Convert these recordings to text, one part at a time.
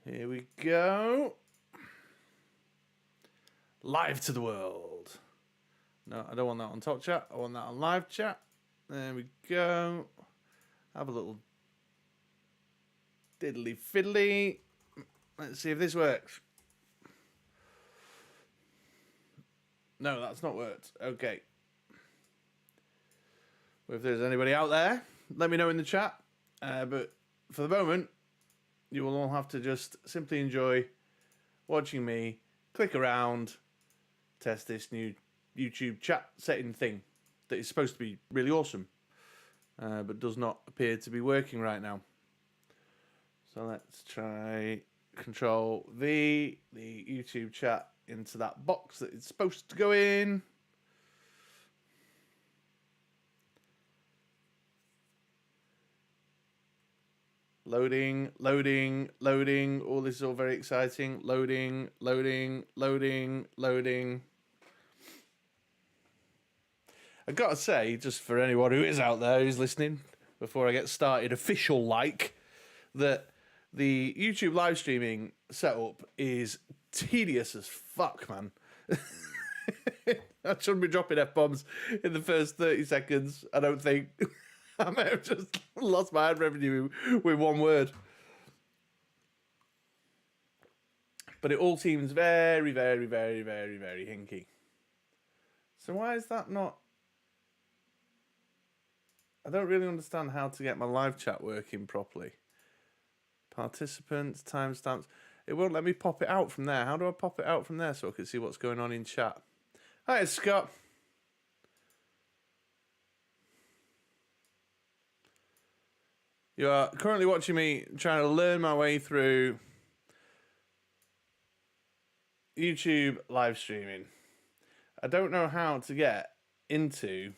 Here we go. Live to the world. No, I don't want that on top chat. I want that on live chat. There we go. Have a little diddly fiddly. Let's see if this works. No, that's not worked. Okay. Well, if there's anybody out there, let me know in the chat. But for the moment, you will all have to just simply enjoy watching me click around, test this new YouTube chat setting thing that is supposed to be really awesome, but does not appear to be working right now. So let's try Control V, the YouTube chat, into that box that it's supposed to go in. Loading, loading, loading. All this is all very exciting. Loading, loading, loading, loading. I've got to say, just for anyone who is out there who's listening, before I get started, official like, that the YouTube live streaming setup is tedious as fuck, man. I shouldn't be dropping F-bombs in the first 30 seconds, I don't think. I may have just lost my ad revenue with one word. But it all seems very, very, very, very, very hinky. So why is that not... I don't really understand how to get my live chat working properly. Participants, timestamps. It won't let me pop it out from there. How do I pop it out from there so I can see what's going on in chat? Hi, it's Scott. You are currently watching me trying to learn my way through YouTube live streaming. I don't know how to get into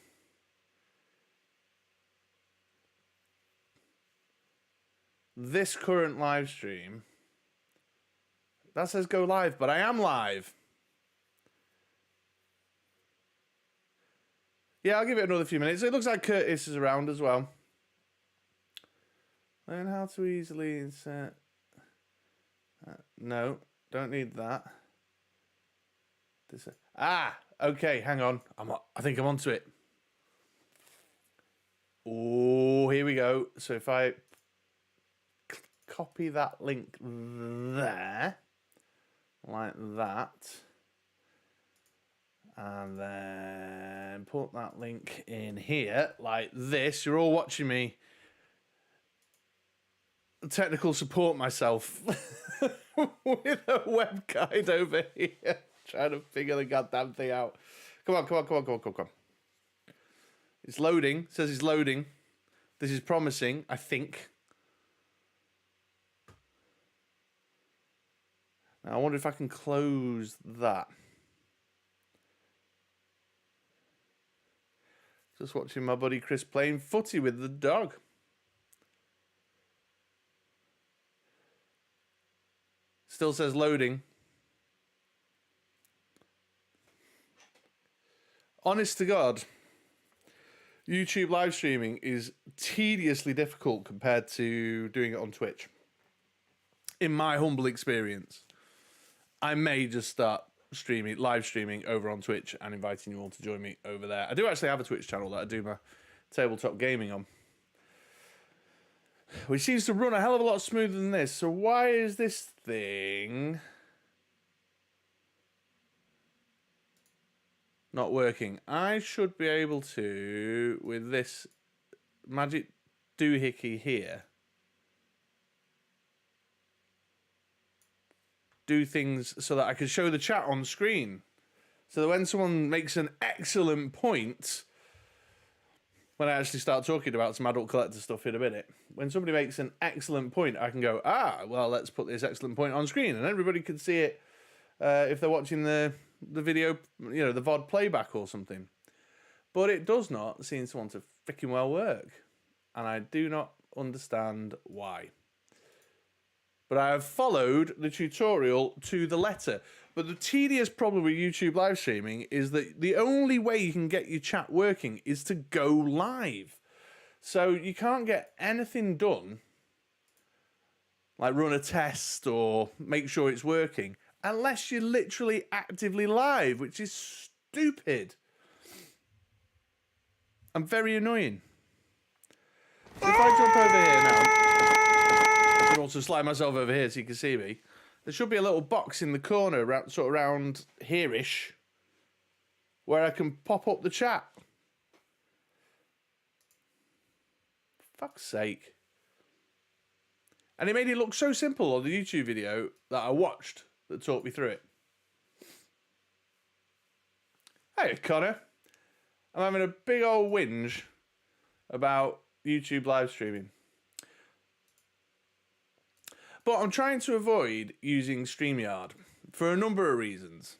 this current live stream. That says go live, but I am live. Yeah, I'll give it another few minutes. It looks like Curtis is around as well. Learn how to easily insert... no, don't need that. Okay, hang on. I think I'm onto it. Oh, here we go. So if I copy that link there, like that, and then put that link in here, like this, you're all watching me technical support myself with a web guide over here, trying to figure the goddamn thing out. Come on. It's loading. It says it's loading. This is promising, I think. Now, I wonder if I can close that. Just watching my buddy Chris playing footy with the dog. Still says loading. Honest to God, YouTube live streaming is tediously difficult compared to doing it on Twitch. In my humble experience, I may just start live streaming over on Twitch and inviting you all to join me over there. I do actually have a Twitch channel that I do my tabletop gaming on, which seems to run a hell of a lot smoother than this. So why is this thing not working? I should be able to, with this magic doohickey here, do things so that I can show the chat on screen. So that when someone makes an excellent point, when I actually start talking about some adult collector stuff in a minute, when somebody makes an excellent point, I can go, well, let's put this excellent point on screen, and everybody can see it if they're watching the video, the VOD playback or something. But it does not seem to want to freaking well work, and I do not understand why. But I have followed the tutorial to the letter. But the tedious problem with YouTube live streaming is that the only way you can get your chat working is to go live. So you can't get anything done, like run a test or make sure it's working, unless you're literally actively live, which is stupid and very annoying. So if I jump over here now, I can also slide myself over here so you can see me. There should be a little box in the corner, sort of around here-ish, where I can pop up the chat. For fuck's sake. And it made it look so simple on the YouTube video that I watched that taught me through it. Hey, Connor. I'm having a big old whinge about YouTube live streaming. But I'm trying to avoid using StreamYard for a number of reasons.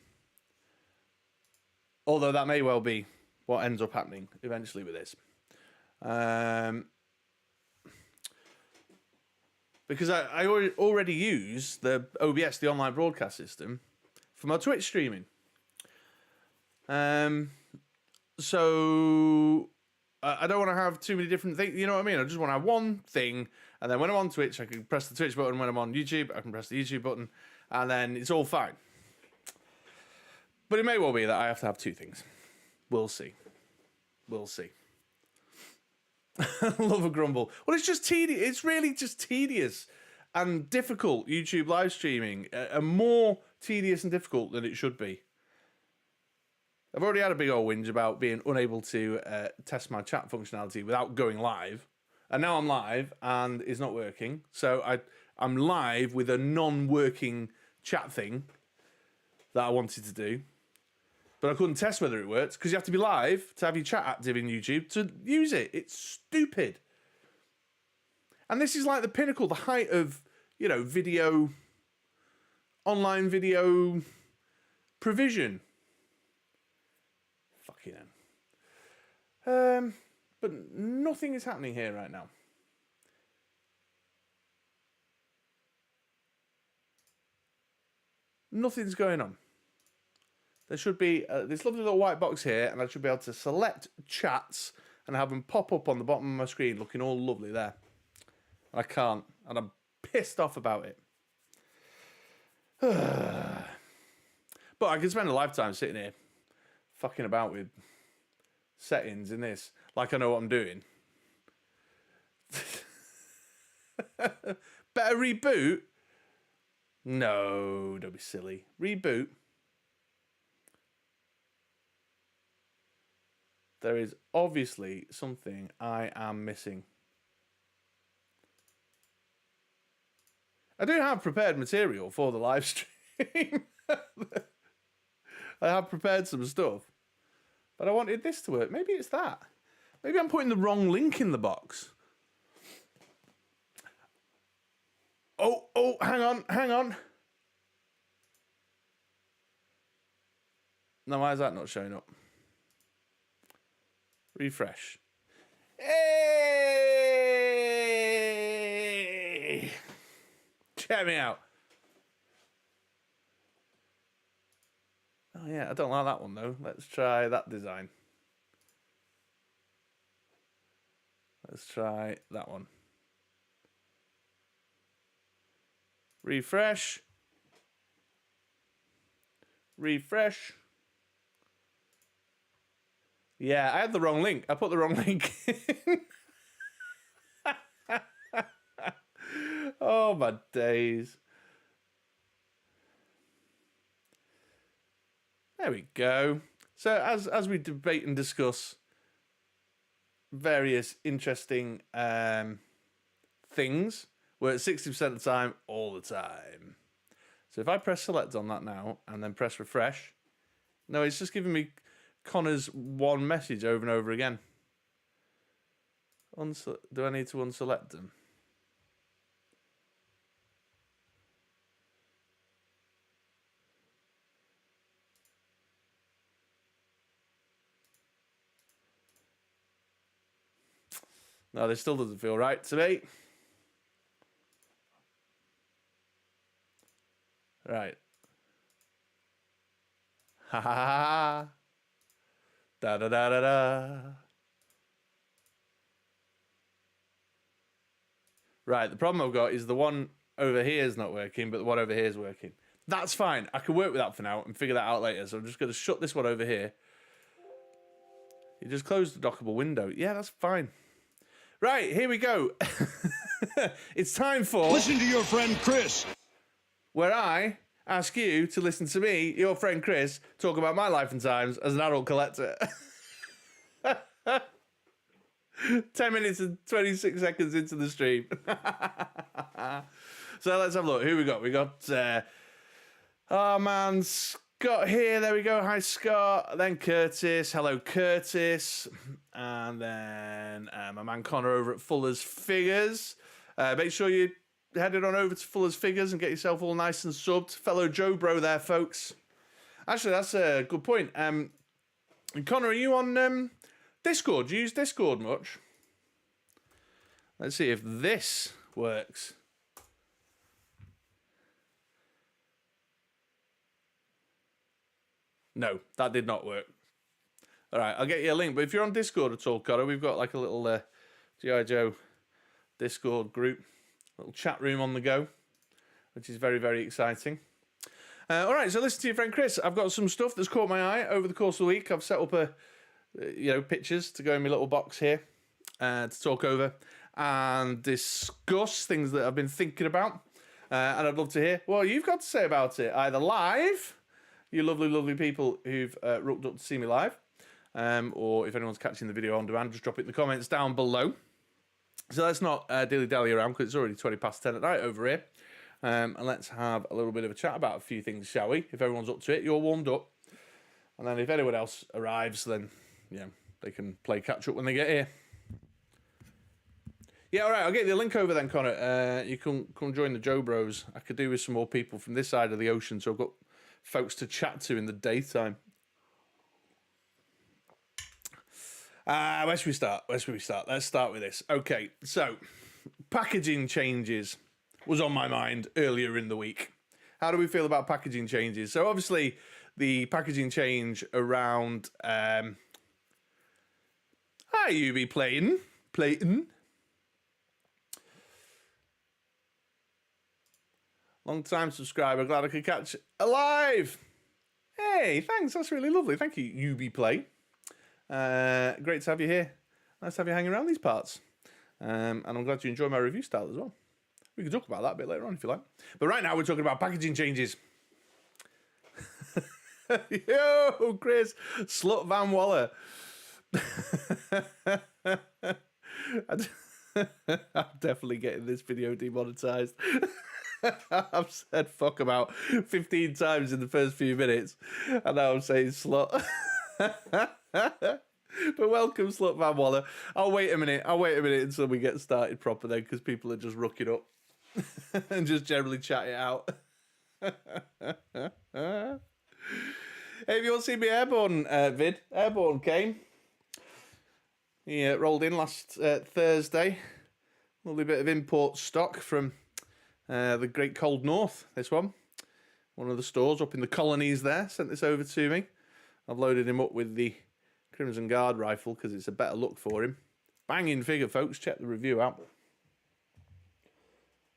Although that may well be what ends up happening eventually with this. Because I already use the OBS, the online broadcast system, for my Twitch streaming. So I don't want to have too many different things. You know what I mean? I just want to have one thing, and then when I'm on Twitch, I can press the Twitch button. When I'm on YouTube, I can press the YouTube button, and then it's all fine. But it may well be that I have to have two things. We'll see. We'll see. Love a grumble. Well, it's just tedious. It's really just tedious and difficult. YouTube live streaming are more tedious and difficult than it should be. I've already had a big old whinge about being unable to test my chat functionality without going live. And now I'm live and it's not working. So I'm live with a non-working chat thing that I wanted to do. But I couldn't test whether it works because you have to be live to have your chat active in YouTube to use it. It's stupid. And this is like the pinnacle, the height of, you know, video, online video provision. Fucking hell. But nothing is happening here right now. Nothing's going on. There should be this lovely little white box here, and I should be able to select chats and have them pop up on the bottom of my screen looking all lovely there. I can't, and I'm pissed off about it. But I can spend a lifetime sitting here fucking about with settings in this, like I know what I'm doing. Better reboot? No, don't be silly. Reboot. There is obviously something I am missing. I do have prepared material for the live stream. I have prepared some stuff. But I wanted this to work. Maybe it's that. Maybe I'm putting the wrong link in the box. Oh, hang on. Now, why is that not showing up? Refresh. Hey! Check me out. Oh, yeah, I don't like that one, though. Let's try that design. Let's try that one. Refresh. Refresh. Yeah, I had the wrong link. I put the wrong link in. Oh, my days. There we go. So as we debate and discuss various interesting things, we're at 60% of the time, all the time. So if I press select on that now and then press refresh, no, it's just giving me Connor's one message over and over again. Do I need to unselect them? No, this still doesn't feel right to me. Right. Ha ha ha. Da da da da da. Right, the problem I've got is the one over here is not working, but the one over here is working. That's fine. I can work with that for now and figure that out later. So I'm just going to shut this one over here. You just closed the dockable window. Yeah, that's fine. Right, here we go. It's time for... Listen to your friend Chris. Where I ask you to listen to me, your friend Chris, talk about my life and times as an adult collector. 10 minutes and 26 seconds into the stream. So let's have a look. Who we got? We got, oh man, Scott here. There we go. Hi, Scott. Then Curtis. Hello, Curtis. And then my man Connor over at Fuller's Figures. Make sure you headed on over to Fuller's Figures and get yourself all nice and subbed. Fellow Joe Bro there, folks. Actually, that's a good point. Connor, are you on Discord? Do you use Discord much? Let's see if this works. No, that did not work. All right, I'll get you a link. But if you're on Discord at all, Connor, we've got like a little G.I. Joe Discord group. Little chat room on the go, which is very, very exciting. All right, so listen to your friend Chris. I've got some stuff that's caught my eye over the course of the week. I've set up pictures to go in my little box here to talk over and discuss things that I've been thinking about. And I'd love to hear what you've got to say about it, either live, you lovely, lovely people who've rooked up to see me live, or if anyone's catching the video on demand, just drop it in the comments down below. So let's not dilly-dally around because it's already 20 past 10 at night over here. And let's have a little bit of a chat about a few things, shall we? If everyone's up to it, you're warmed up. And then if anyone else arrives, then, they can play catch-up when they get here. Yeah, all right, I'll get you the link over then, Connor. You can come join the Joe Bros. I could do with some more people from this side of the ocean, so I've got folks to chat to in the daytime. Where should we start? Let's start with this. Okay, so packaging changes was on my mind earlier in the week. How do we feel about packaging changes? So obviously the packaging change around hi UB Playton. Long time subscriber, glad I could catch alive. Hey, thanks, that's really lovely. Thank you, UB Play. Great to have you here. Nice to have you hanging around these parts. And I'm glad you enjoy my review style as well. We can talk about that a bit later on if you like. But right now we're talking about packaging changes. Yo, Chris, Slut Van Waller. I'm definitely getting this video demonetized. I've said fuck about 15 times in the first few minutes, and now I'm saying slut. But welcome, Slut Van Waller. I'll wait a minute until we get started proper then, because people are just rooking up and just generally chat it out. Hey, have you all seen me Airborne vid? Airborne came. He rolled in last Thursday. Lovely bit of import stock from the Great Cold North, this one. One of the stores up in the colonies there sent this over to me. I've loaded him up with the Crimson Guard rifle because it's a better look for him. Banging figure, folks. Check the review out.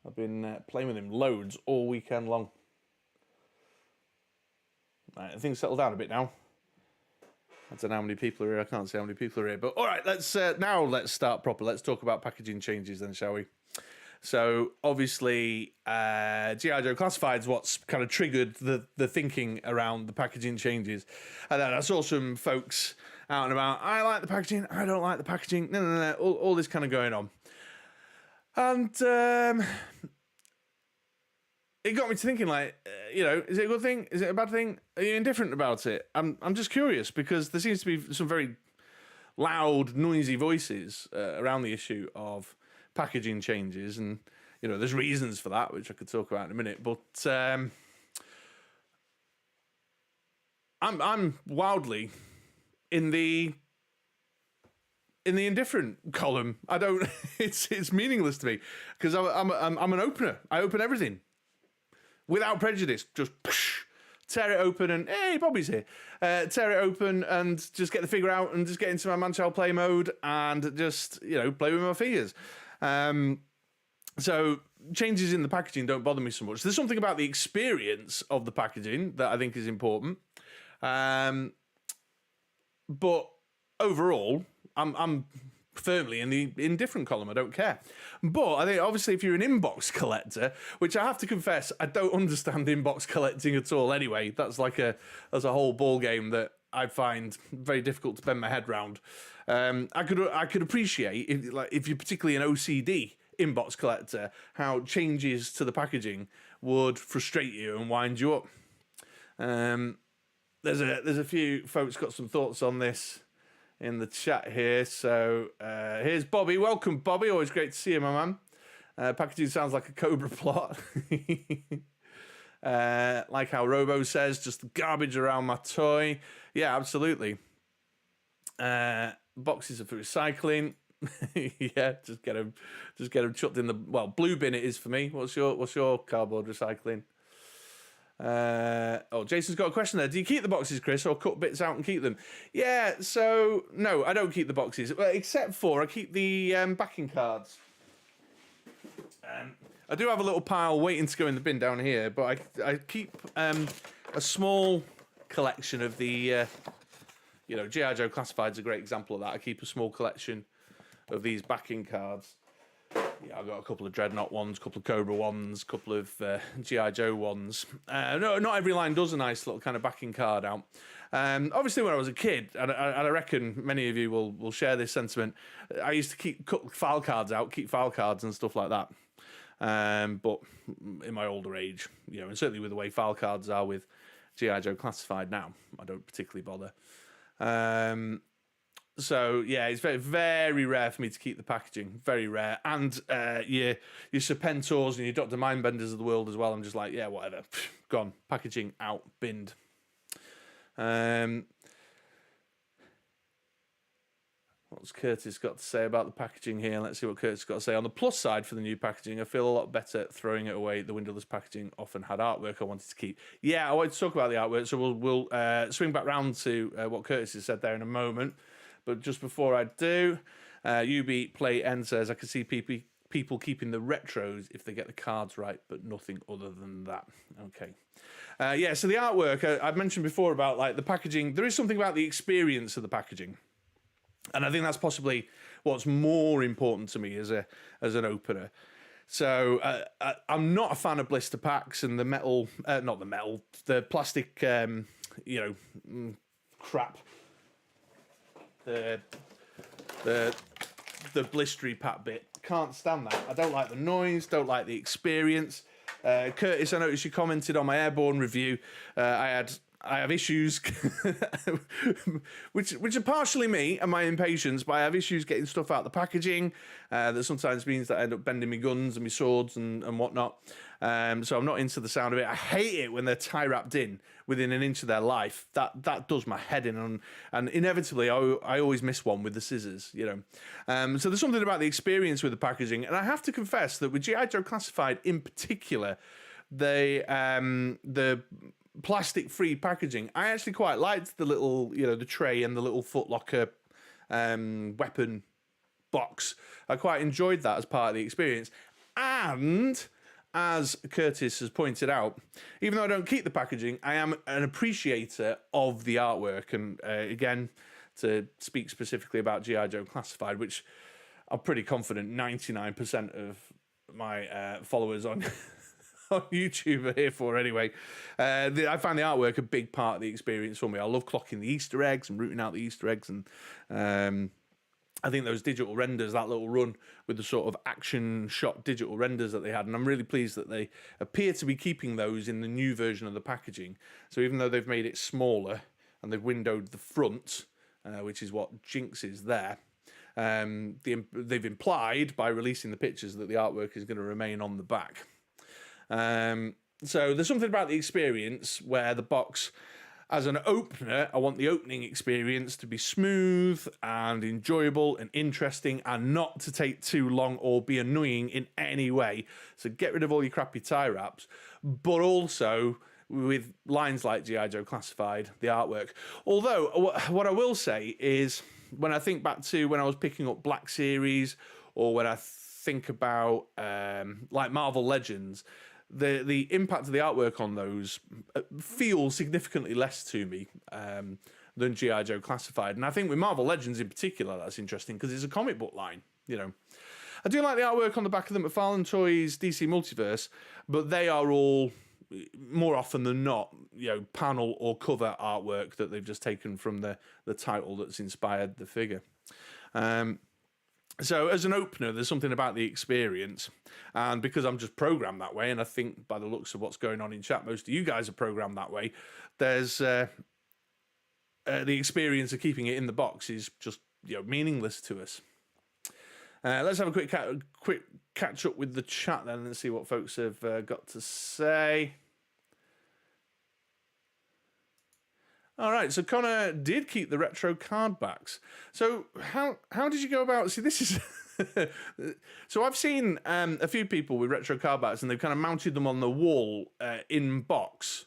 I've been playing with him loads all weekend long. Right, things settle down a bit now. I don't know how many people are here. I can't see how many people are here. But all right, let's start proper. Let's talk about packaging changes then, shall we? So obviously, G.I. Joe Classified's what's kind of triggered the thinking around the packaging changes. And then I saw some folks out and about. I like the packaging. I don't like the packaging. No. All this kind of going on. And it got me to thinking, like, is it a good thing? Is it a bad thing? Are you indifferent about it? I'm just curious because there seems to be some very loud, noisy voices around the issue of packaging changes, and there's reasons for that, which I could talk about in a minute. But I'm wildly in the indifferent column. I don't. It's meaningless to me because I'm an opener. I open everything without prejudice. Just tear it open and hey, Bobby's here. Tear it open and just get the figure out and just get into my man-child play mode and just play with my figures. So changes in the packaging don't bother me so much. There's something about the experience of the packaging that I think is important. But overall, I'm firmly in the indifferent column. I don't care. But I think obviously if you're an inbox collector, which I have to confess, I don't understand inbox collecting at all anyway. That's a whole ball game that I find very difficult to bend my head round. I could appreciate if you're particularly an OCD inbox collector, how changes to the packaging would frustrate you and wind you up. There's a few folks got some thoughts on this in the chat here. So here's Bobby. Welcome, Bobby. Always great to see you, my man. Packaging sounds like a Cobra plot. Like how Robo says, just garbage around my toy. Yeah, absolutely. Boxes are for recycling. Yeah, just get them chucked in the blue bin. It is for me. What's your cardboard recycling? Jason's got a question there. Do you keep the boxes, Chris, or cut bits out and keep them? Yeah, so no, I don't keep the boxes, except for I keep the backing cards. I do have a little pile waiting to go in the bin down here, but I keep a small collection of the G.I. Joe Classified's a great example of that. I keep a small collection of these backing cards. Yeah, I've got a couple of Dreadnought ones, a couple of Cobra ones, a couple of G.I. Joe ones. No, not every line does a nice little kind of backing card out. Obviously, when I was a kid, and I reckon many of you will share this sentiment, I used to cut file cards out, keep file cards and stuff like that. But in my older age, and certainly with the way file cards are with G.I. Joe Classified now, I don't particularly bother. So yeah, it's very, very rare for me to keep the packaging. Very rare. And your Serpentors and your Dr. Mindbenders of the world as well. I'm just like, yeah, whatever. Gone. Packaging out. Binned. What's Curtis got to say about the packaging here? Let's see what Curtis got to say. On the plus side for the new packaging, I feel a lot better throwing it away. The windowless packaging often had artwork I wanted to keep. Yeah, I wanted to talk about the artwork, so we'll swing back round to what Curtis has said there in a moment. But just before I do, UB Play N says, I can see people keeping the retros if they get the cards right, but nothing other than that. Okay. Yeah, so the artwork, I've mentioned before about like the packaging. There is something about the experience of the packaging. And I think that's possibly what's more important to me as an opener. So I'm not a fan of blister packs and the plastic, crap. The blistery pack bit. Can't stand that. I don't like the noise, don't like the experience. Curtis, I noticed you commented on my Airborne review. I have issues, which are partially me and my impatience, but I have issues getting stuff out of the packaging. That sometimes means that I end up bending my guns and my swords and whatnot. So I'm not into the sound of it. I hate it when they're tie wrapped in within an inch of their life. That does my head in, and inevitably I always miss one with the scissors. So there's something about the experience with the packaging, and I have to confess that with G.I. Joe Classified in particular, the plastic-free packaging, I actually quite liked the little, the tray and the little Foot Locker weapon box. I quite enjoyed that as part of the experience. And as Curtis has pointed out, even though I don't keep the packaging, I am an appreciator of the artwork. And again, to speak specifically about G.I. Joe Classified, which I'm pretty confident 99% of my followers on YouTube are here for anyway. I find the artwork a big part of the experience for me. I love clocking the Easter eggs and rooting out the Easter eggs, and I think those digital renders, that little run with the sort of action shot digital renders that they had, and I'm really pleased that they appear to be keeping those in the new version of the packaging. So even though they've made it smaller and they've windowed the front, which is what Jinx is there, they've implied by releasing the pictures that the artwork is going to remain on the back. So there's something about the experience where the box, as an opener, I want the opening experience to be smooth and enjoyable and interesting and not to take too long or be annoying in any way. So get rid of all your crappy tie wraps, but also with lines like G.I. Joe Classified, the artwork. Although, what I will say is, when I think back to when I was picking up Black Series, or when I think about like Marvel Legends, the impact of the artwork on those feels significantly less to me than G.I. Joe Classified. And I think with Marvel Legends in particular, that's interesting because it's a comic book line, you know. I do like the artwork on the back of the McFarlane Toys DC Multiverse, but they are all, more often than not, you know, panel or cover artwork that they've just taken from the title that's inspired the figure. So as an opener, there's something about the experience, and because I'm just programmed that way, and I think by the looks of what's going on in chat, most of you guys are programmed that way, there's the experience of keeping it in the box is just, you know, meaningless to us. Let's have a quick catch up with the chat then and see what folks have got to say. All right, so Connor did keep the retro card backs. So how did you go about? See, this is so I've seen a few people with retro card backs, and they've kind of mounted them on the wall in box,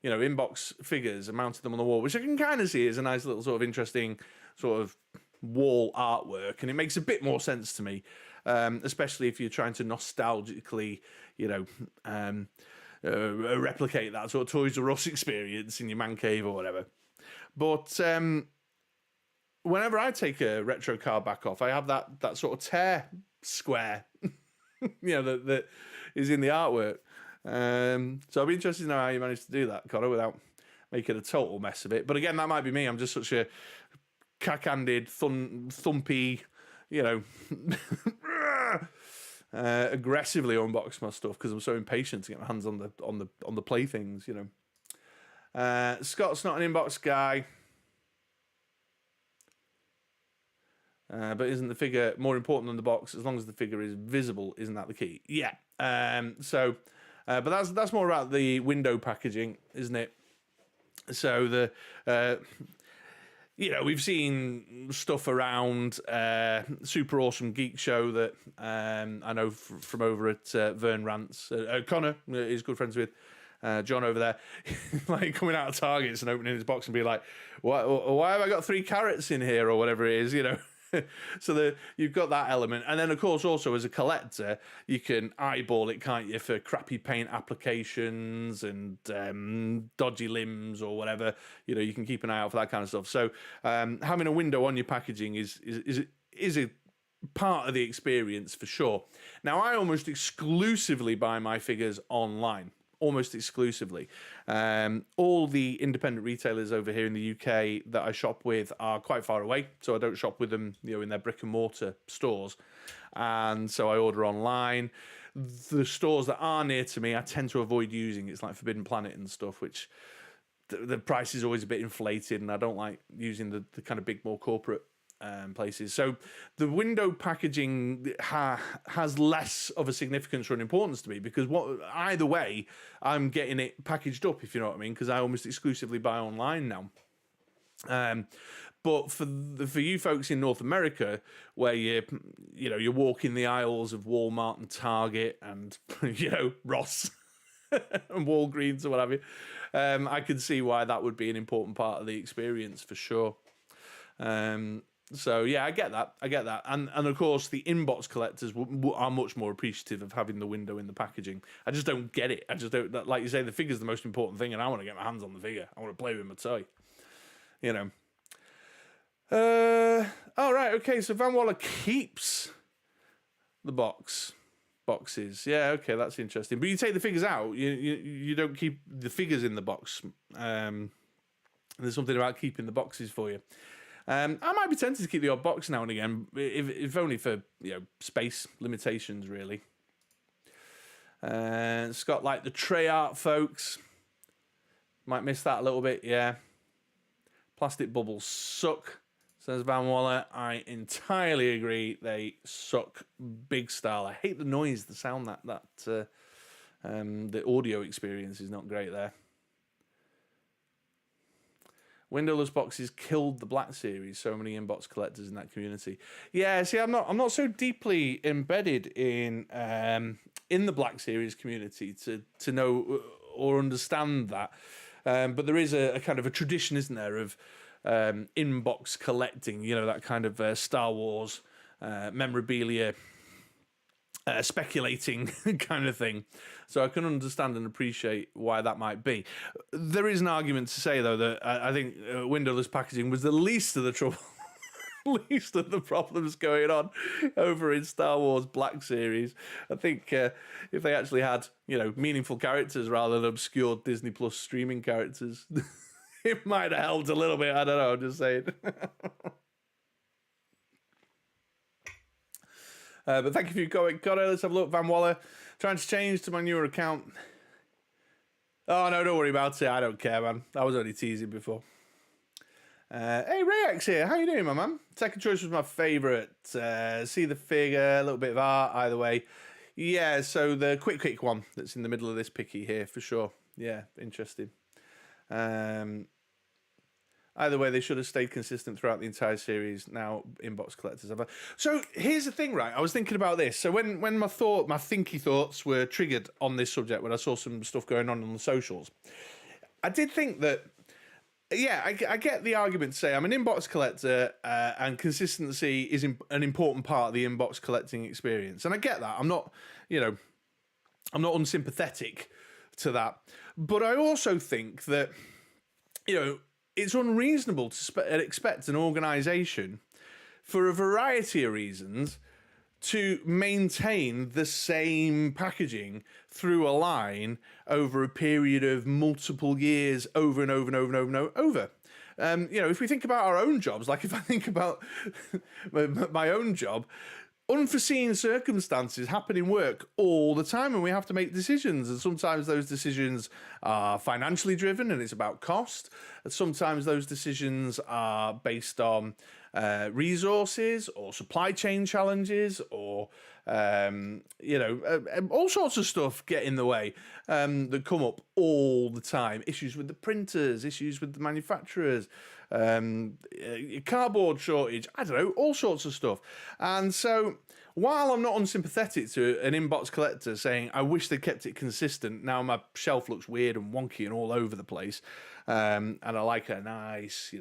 you know, in box figures, and mounted them on the wall, which I can kind of see as a nice little sort of interesting sort of wall artwork, and it makes a bit more sense to me, especially if you're trying to nostalgically, you know, replicate that sort of Toys R Us experience in your man cave or whatever. But whenever I take a retro card back off, I have that sort of tear square, you know, that is in the artwork. So I'll be interested to know how you managed to do that, Connor, without making a total mess of it. But again, that might be me. I'm just such a cack-handed, thumpy, you know, aggressively unbox my stuff because I'm so impatient to get my hands on the playthings, you know. Scott's not an inbox guy, but isn't the figure more important than the box? As long as the figure is visible, isn't that the key? Yeah. But that's more about the window packaging, isn't it? So the you know, we've seen stuff around Super Awesome Geek Show that I know from over at Vern Rants. Connor is good friends with John over there. Like coming out of Targets and opening his box and be like, why have I got 3 carrots in here or whatever it is, you know? So you've got that element. And then, of course, also as a collector, you can eyeball it, can't you, for crappy paint applications and dodgy limbs or whatever. You know, you can keep an eye out for that kind of stuff. So having a window on your packaging is a part of the experience for sure. Now, I almost exclusively buy my figures online. Almost exclusively. All the independent retailers over here in the UK that I shop with are quite far away, so I don't shop with them, you know, in their brick and mortar stores, and so I order online. The stores that are near to me, I tend to avoid using. It's like Forbidden Planet and stuff, which the price is always a bit inflated, and I don't like using the kind of big, more corporate places. So the window packaging has less of a significance or an importance to me because either way, I'm getting it packaged up, if you know what I mean, because I almost exclusively buy online now. But for you folks in North America, where you're walking the aisles of Walmart and Target and you know Ross and Walgreens or what have you, I can see why that would be an important part of the experience for sure. So yeah, I get that, and of course the inbox collectors are much more appreciative of having the window in the packaging. I just don't get it. I just don't, like you say, the figure's the most important thing, and I want to get my hands on the figure. I want to play with my toy, you know. All right, okay. So Van Waller keeps the boxes. Yeah, okay, that's interesting. But you take the figures out. You don't keep the figures in the box. There's something about keeping the boxes for you. I might be tempted to keep the odd box now and again, if only for, you know, space limitations, really. Scott, like the tray art, folks. Might miss that a little bit, yeah. Plastic bubbles suck, says Van Waller. I entirely agree. They suck big style. I hate the noise, the sound that the audio experience is not great there. Windowless boxes killed the Black Series. So many inbox collectors in that community. Yeah, see, I'm not so deeply embedded in the Black Series community to know or understand that. But there is a kind of a tradition, isn't there, of inbox collecting. You know, that kind of Star Wars memorabilia speculating kind of thing. So I can understand and appreciate why that might be. There is an argument to say, though, that I think windowless packaging was the least of the trouble. Least of the problems going on over in Star Wars Black Series. I think if they actually had, meaningful characters rather than obscure Disney Plus streaming characters, it might have helped a little bit. I don't know. I'm just saying. But thank you for your comment. Got it. Let's have a look. Van Waller trying to change to my newer account. Oh no, don't worry about it. I don't care, man. I was only teasing before. Hey, Rayx here. How you doing, my man? Second choice was my favourite. See the figure, a little bit of art, either way. Yeah, so the quick one that's in the middle of this picky here, for sure. Yeah, interesting. Either way, they should have stayed consistent throughout the entire series. Now, inbox collectors have. So here's the thing, right? I was thinking about this. So when my thinky thoughts were triggered on this subject, when I saw some stuff going on the socials, I did think that. Yeah, I get the argument to say I'm an inbox collector and consistency is an important part of the inbox collecting experience. And I get that. I'm not unsympathetic to that. But I also think that, it's unreasonable to expect an organisation for a variety of reasons to maintain the same packaging through a line over a period of multiple years over and over and over and over and over. If we think about our own jobs, like if I think about my own job, unforeseen circumstances happen in work all the time and we have to make decisions. And sometimes those decisions are financially driven and it's about cost. And sometimes those decisions are based on resources or supply chain challenges or, all sorts of stuff get in the way that come up all the time. Issues with the printers, issues with the manufacturers, cardboard shortage, I don't know, all sorts of stuff. And so while I'm not unsympathetic to an inbox collector saying, I wish they kept it consistent, now my shelf looks weird and wonky and all over the place, and I like a nice,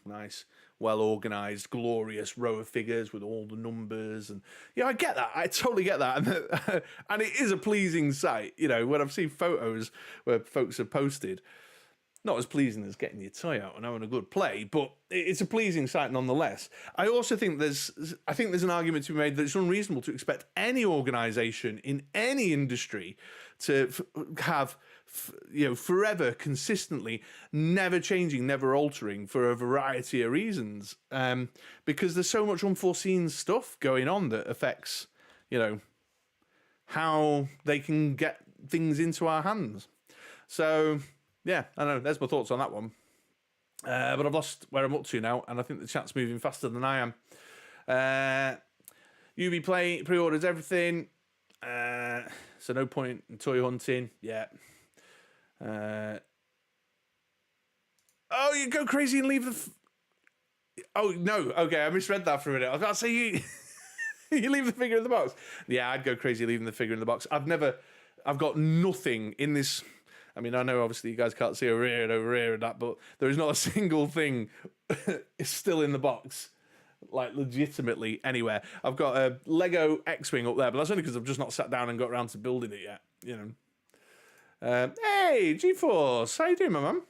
nice, well-organised, glorious row of figures with all the numbers. And, I get that. I totally get that. And it is a pleasing sight, when I've seen photos where folks have posted, not as pleasing as getting your toy out and having a good play, but it's a pleasing sight nonetheless. I also think there's an argument to be made that it's unreasonable to expect any organisation in any industry to have, forever, consistently, never changing, never altering for a variety of reasons, because there's so much unforeseen stuff going on that affects, how they can get things into our hands. So, yeah, I know, there's my thoughts on that one. But I've lost where I'm up to now, and I think the chat's moving faster than I am. UB Play pre-orders everything, so no point in toy hunting. Yeah. Oh, you go crazy and leave the... Oh, no, okay, I misread that for a minute. I was about to say you leave the figure in the box. Yeah, I'd go crazy leaving the figure in the box. I've got nothing in this... I mean, I know obviously you guys can't see over here and that, but there is not a single thing still in the box, like legitimately anywhere. I've got a Lego X-Wing up there, but that's only because I've just not sat down and got around to building it yet, Hey, G-Force, how you doing, my man?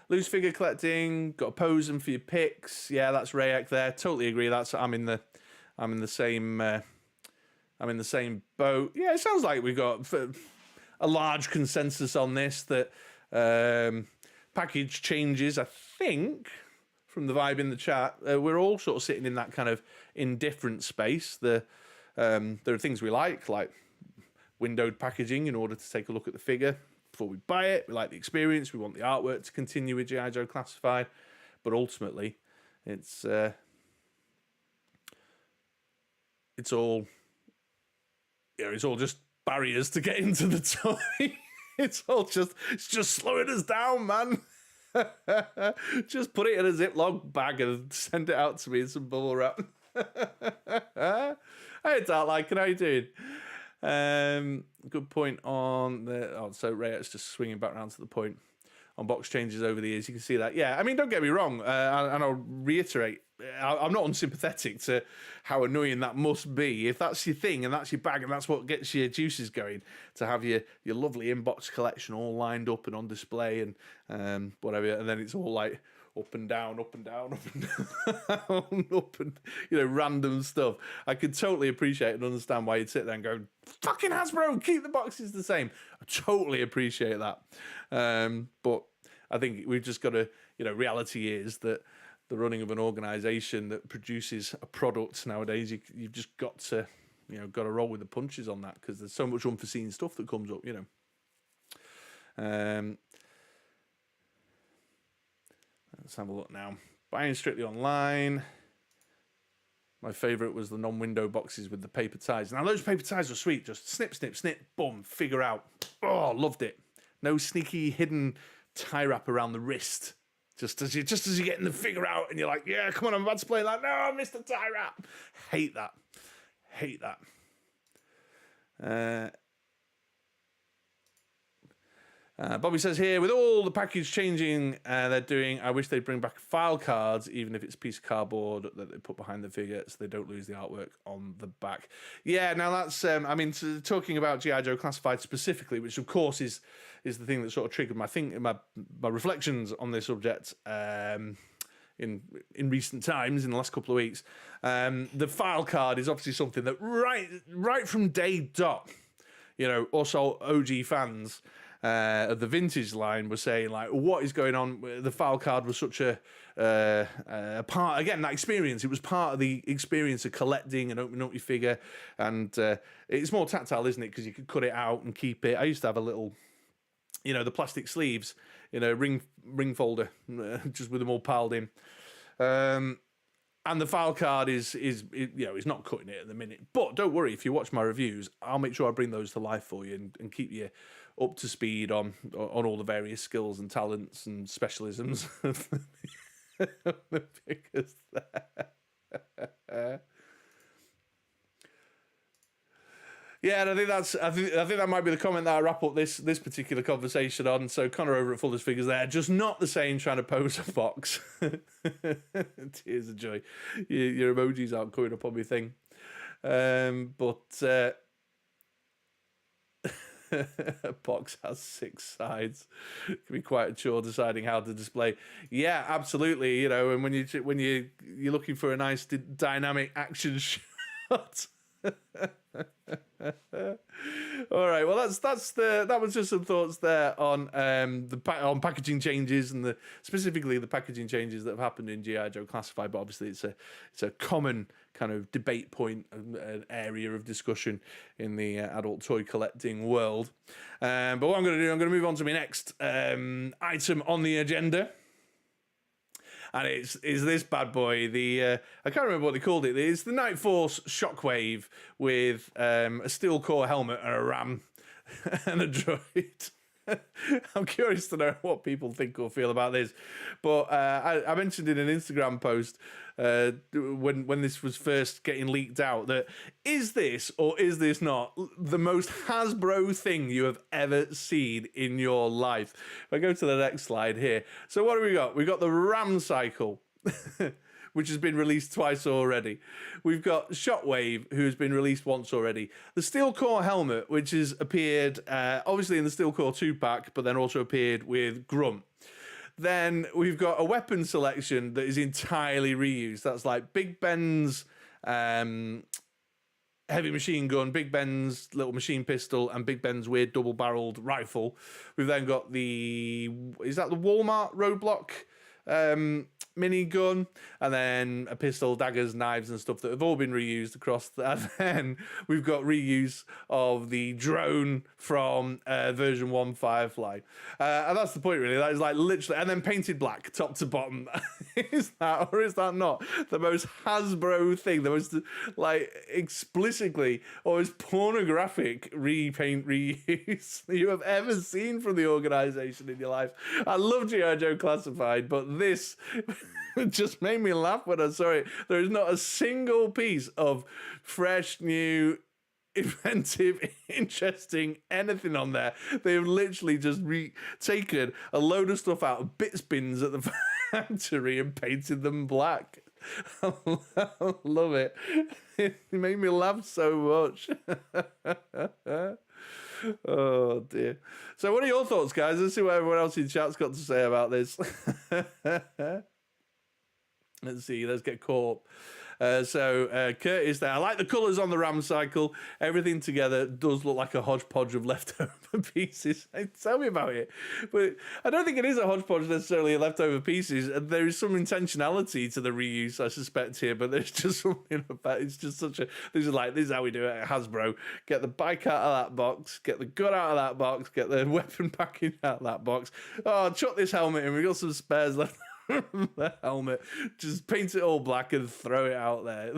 Loose figure collecting, got to pose them for your pics. Yeah, that's Rayek there. Totally agree. I'm in the same boat. Yeah, it sounds like we've got a large consensus on this, that package changes, I think, from the vibe in the chat, we're all sort of sitting in that kind of indifferent space. There are things we like windowed packaging in order to take a look at the figure before we buy it. We like the experience. We want the artwork to continue with G.I. Joe Classified. But ultimately, it's all just barriers to get into the toy. It's just slowing us down, man. Just put it in a Ziploc bag and send it out to me in some bubble wrap. Hey, Dark, how you doing? Good point on the... Oh, so Ray's just swinging back around to the point on box changes over the years. You can see that. Yeah, I mean, don't get me wrong, and I'll reiterate, I'm not unsympathetic to how annoying that must be. If that's your thing and that's your bag and that's what gets your juices going, to have your lovely inbox collection all lined up and on display and whatever, and then it's all like up and down, up and down, up and down, up and, random stuff. I could totally appreciate and understand why you'd sit there and go, fucking Hasbro, keep the boxes the same. I totally appreciate that. But I think we've just got to, reality is that the running of an organisation that produces a product nowadays, you've just got to, got to roll with the punches on that, because there's so much unforeseen stuff that comes up, Let's have a look now. Buying strictly online. My favourite was the non-window boxes with the paper ties. Now, those paper ties were sweet. Just snip, snip, snip, boom, figure out. Oh, loved it. No sneaky hidden tie wrap around the wrist. Just as you're getting the figure out and you're like, yeah, come on, I'm about to play. Like, no, I missed the tie wrap. Hate that. Hate that. Bobby says here, with all the package changing they're doing, I wish they'd bring back file cards, even if it's a piece of cardboard that they put behind the figure, so they don't lose the artwork on the back. Yeah, now that's, talking about G.I. Joe Classified specifically, which of course is the thing that sort of triggered my reflections on this subject in recent times, in the last couple of weeks. The file card is obviously something that right from day dot, also OG fans of the vintage line were saying, like, what is going on? The file card was such a part, again, that experience. It was part of the experience of collecting and opening up your figure. And it's more tactile, isn't it? Because you could cut it out and keep it. I used to have a little, the plastic sleeves in a ring folder, just with them all piled in. And the file card is not cutting it at the minute. But don't worry, if you watch my reviews, I'll make sure I bring those to life for you and keep you up to speed on all the various skills and talents and specialisms of the figures there. Yeah, and I think that might be the comment that I wrap up this particular conversation on. So Connor over at Fuller's Figures there, just not the same trying to pose a box. Tears of joy. Your emojis aren't coming up on my thing. But a box has 6 sides. It can be quite a chore deciding how to display. Yeah, absolutely. And when you're looking for a nice dynamic action shot. All right, well that was just some thoughts there on on packaging changes and specifically the packaging changes that have happened in G.I. Joe Classified. But obviously it's a common kind of debate point, an area of discussion in the adult toy collecting world. But what I'm going to do, I'm going to move on to my next item on the agenda. And it's this bad boy, I can't remember what they called it. It's the Night Force Shockwave with a steel core helmet and a ram and a droid. I'm curious to know what people think or feel about this. But I mentioned in an Instagram post when this was first getting leaked out that is this or is this not the most Hasbro thing you have ever seen in your life? If I go to the next slide here. So what do we got? We've got the Ram Cycle, which has been released twice already. We've got Shockwave, who has been released once already. The Steel Core helmet, which has appeared obviously in the Steel Core 2-pack, but then also appeared with Grunt. Then we've got a weapon selection that is entirely reused. That's like Big Ben's heavy machine gun, Big Ben's little machine pistol, and Big Ben's weird double-barreled rifle. We've then got is that the Walmart Roadblock mini gun, and then a pistol, daggers, knives, and stuff that have all been reused across. And then we've got reuse of the drone from version 1 Firefly, and that's the point really. That is like literally, and then painted black top to bottom. Is that or is that not the most Hasbro thing? The most like explicitly almost pornographic repaint reuse you have ever seen from the organization in your life. I love G.I. Joe Classified, but this just made me laugh when I saw it. There is not a single piece of fresh, new, inventive, interesting, anything on there. They've literally just taken a load of stuff out of bits bins at the factory and painted them black. I love it. It made me laugh so much. Oh dear. So what are your thoughts, guys? Let's see what everyone else in chat's got to say about this. Let's see, let's get caught up. Curtis there. I like the colours on the Ram cycle. Everything together does look like a hodgepodge of leftover pieces. Tell me about it. But I don't think it is a hodgepodge necessarily of leftover pieces. There is some intentionality to the reuse, I suspect, here. But there's just something about it's just such a. This is how we do it at Hasbro. Get the bike out of that box. Get the gun out of that box. Get the weapon package out of that box. Oh, chuck this helmet in. We've got some spares left. The helmet, just paint it all black and throw it out there.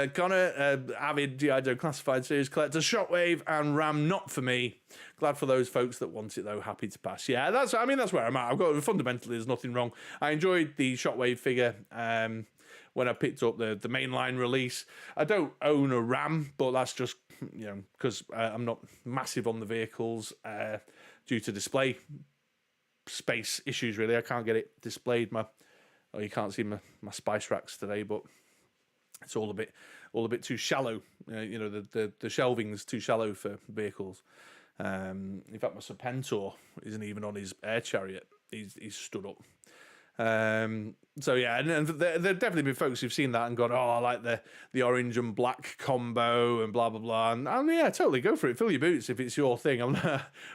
Connor, avid G.I. Joe Classified Series collector, Shockwave and Ram not for me. Glad for those folks that want it though. Happy to pass. Yeah, that's where I'm at. I've got fundamentally there's nothing wrong. I enjoyed the Shockwave figure when I picked up the mainline release. I don't own a Ram, but that's just because I'm not massive on the vehicles due to display space issues. Really, I can't get it displayed. You can't see my spice racks today, but it's all a bit too shallow. The shelving's too shallow for vehicles. In fact, my Serpentor isn't even on his air chariot. He's stood up. So yeah, and there definitely been folks who've seen that and gone, oh, I like the orange and black combo and blah blah blah, and yeah, totally go for it. Fill your boots if it's your thing. I'm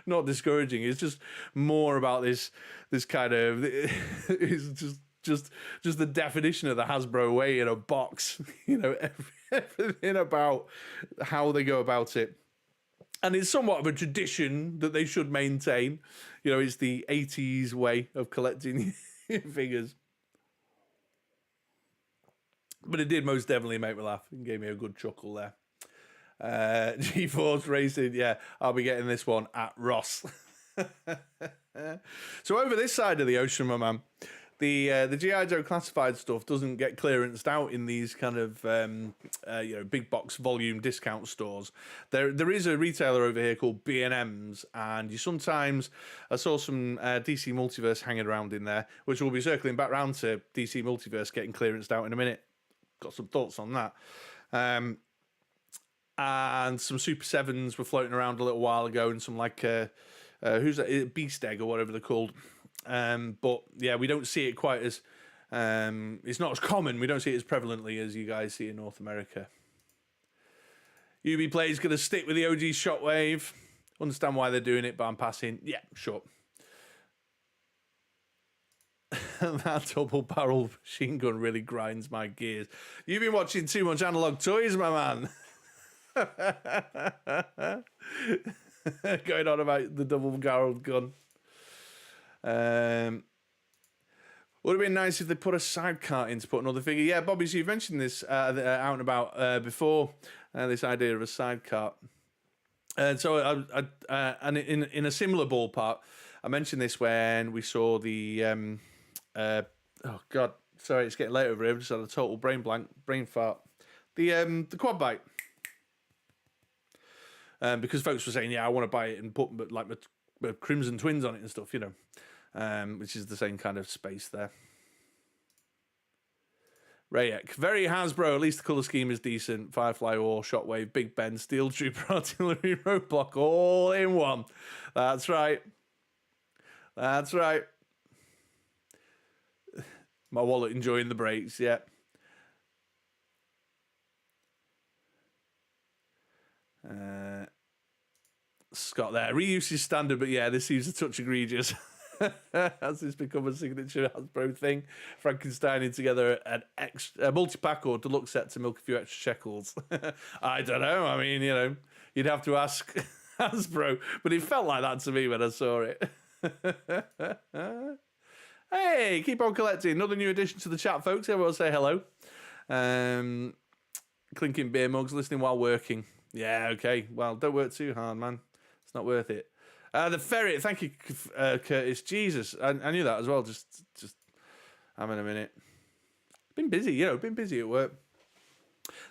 not discouraging. It's just more about this kind of it's just the definition of the Hasbro way in a box. Everything about how they go about it. And it's somewhat of a tradition that they should maintain. It's the 80s way of collecting figures. But it did most definitely make me laugh and gave me a good chuckle there. GeForce Racing, yeah, I'll be getting this one at Ross. So over this side of the ocean, my man, the G.I. Joe Classified stuff doesn't get clearanced out in these kind of big box volume discount stores. There is a retailer over here called B&M's, and I saw some DC Multiverse hanging around in there, which we'll be circling back round to DC Multiverse getting clearanced out in a minute. Got some thoughts on that. And some Super 7s were floating around a little while ago, and some who's that? Beast Egg or whatever they're called. But yeah, we don't see it quite as it's not as common. We don't see it as prevalently as you guys see in North America. UB Play's going to stick with the OG Shockwave. Understand why they're doing it, but I'm passing. Yeah, sure. That double barrel machine gun really grinds my gears. You've been watching too much Analog Toys, my man. Going on about the double barreled gun. Would have been nice if they put a sidecar in to put another figure. Yeah, Bobby, so you've mentioned this out and about before, this idea of a sidecar. And so and in a similar ballpark, I mentioned this when we saw the oh god, sorry, it's getting late over here. I've just had a total brain fart. The quad bike. Because folks were saying, yeah, I want to buy it and put like my Crimson Twins on it and stuff, which is the same kind of space there. Rayek, very Hasbro, at least the colour scheme is decent. Firefly War, Shockwave, Big Ben, Steel Trooper, Artillery, Roadblock, all in one. That's right. That's right. My wallet enjoying the breaks, yeah. Scott there. Reuse is standard, but yeah, this seems a touch egregious. Has this become a signature Hasbro thing? Frankensteining together a multi-pack or deluxe set to milk a few extra shekels. I don't know. I mean, you'd have to ask Hasbro, but it felt like that to me when I saw it. Hey, keep on collecting. Another new addition to the chat, folks. Everyone say hello. Clinking beer mugs, listening while working. Yeah, okay. Well, don't work too hard, man. It's not worth it. The ferret, thank you, Curtis. Jesus, I knew that as well. Just having a minute. Been busy, been busy at work.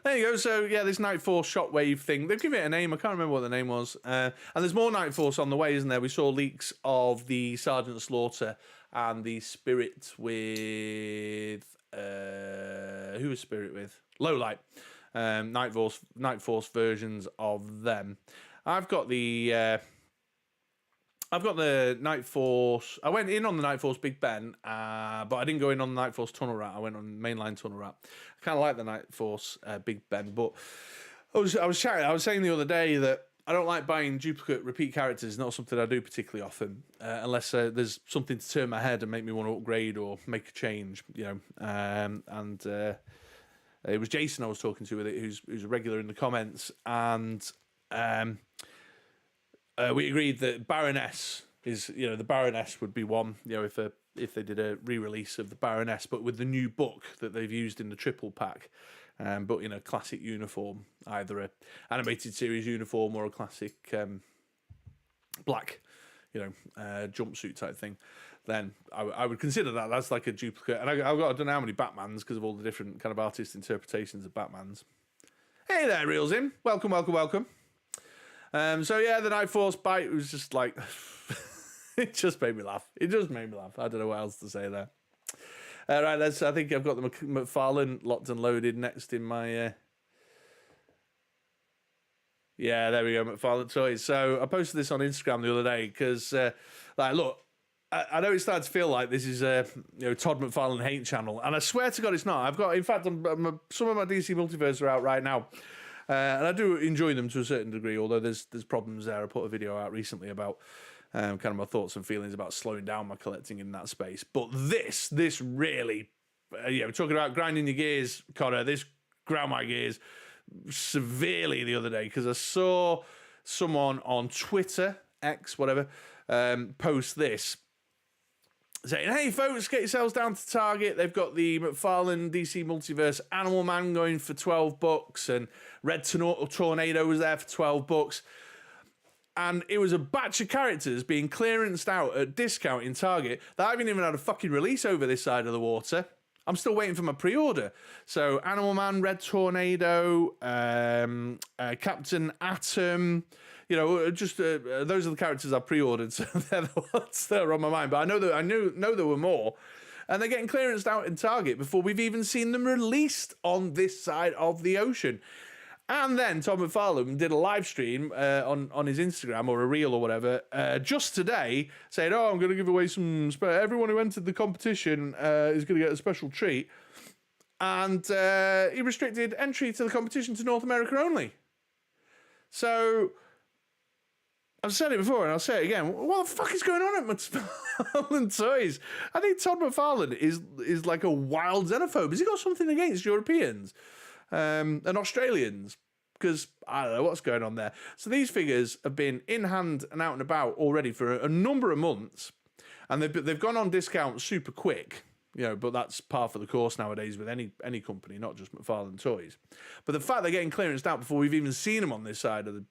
There you go. So, yeah, this Night Force Shockwave thing, they've given it a name. I can't remember what the name was. And there's more Night Force on the way, isn't there? We saw leaks of the Sergeant Slaughter and the Spirit with... who was Spirit with? Lowlight. Night Force versions of them. I've got the Night Force. I went in on the Night Force Big Ben, but I didn't go in on the Night Force Tunnel Rat. I went on mainline Tunnel Rat. I kind of like the Night Force Big Ben, but I was saying the other day that I don't like buying duplicate repeat characters. Not something I do particularly often, unless there's something to turn my head and make me want to upgrade or make a change. It was Jason I was talking to with it, who's a regular in the comments, and we agreed that Baroness is, the Baroness would be one, if they did a re-release of the Baroness, but with the new book that they've used in the triple pack, but in a classic uniform, either a animated series uniform or a classic black, jumpsuit type thing. Then I would consider that's like a duplicate. And I don't know how many Batmans because of all the different kind of artist interpretations of Batmans. Hey there, Reels in. Welcome. So yeah, the Night Force bite was just like, it just made me laugh. I don't know what else to say there. Right, I think I've got the McFarlane locked and loaded next in my... Yeah, there we go, McFarlane Toys. So I posted this on Instagram the other day because, look, I know it's starting to feel like this is a Todd McFarlane hate channel, and I swear to God it's not. I've got, in fact, some of my DC Multiverse are out right now. And I do enjoy them to a certain degree, although there's problems there. I put a video out recently about kind of my thoughts and feelings about slowing down my collecting in that space. But this really, we're talking about grinding your gears, Connor. This ground my gears severely the other day because I saw someone on Twitter, X, whatever, post this. Saying, hey folks, get yourselves down to Target. They've got the McFarlane DC Multiverse Animal Man going for $12, and Red Tornado was there for $12. And it was a batch of characters being clearanced out at discount in Target that haven't even had a fucking release over this side of the water. I'm still waiting for my pre-order. So Animal Man, Red Tornado, Captain Atom, just those are the characters I pre-ordered, so they're the ones that are on my mind. But I know there were more, and they're getting clearanced out in Target before we've even seen them released on this side of the ocean. And then Todd McFarlane did a live stream on his Instagram or a reel or whatever just today, saying, "Oh, I'm going to give away some. Everyone who entered the competition is going to get a special treat." And he restricted entry to the competition to North America only. So I've said it before and I'll say it again. What the fuck is going on at McFarlane Toys? I think Todd McFarlane is like a wild xenophobe. Has he got something against Europeans and Australians? Because I don't know what's going on there. So these figures have been in hand and out and about already for a number of months, and they've gone on discount super quick. But that's par for the course nowadays with any company, not just McFarlane Toys. But the fact they're getting clearanced out before we've even seen them on this side of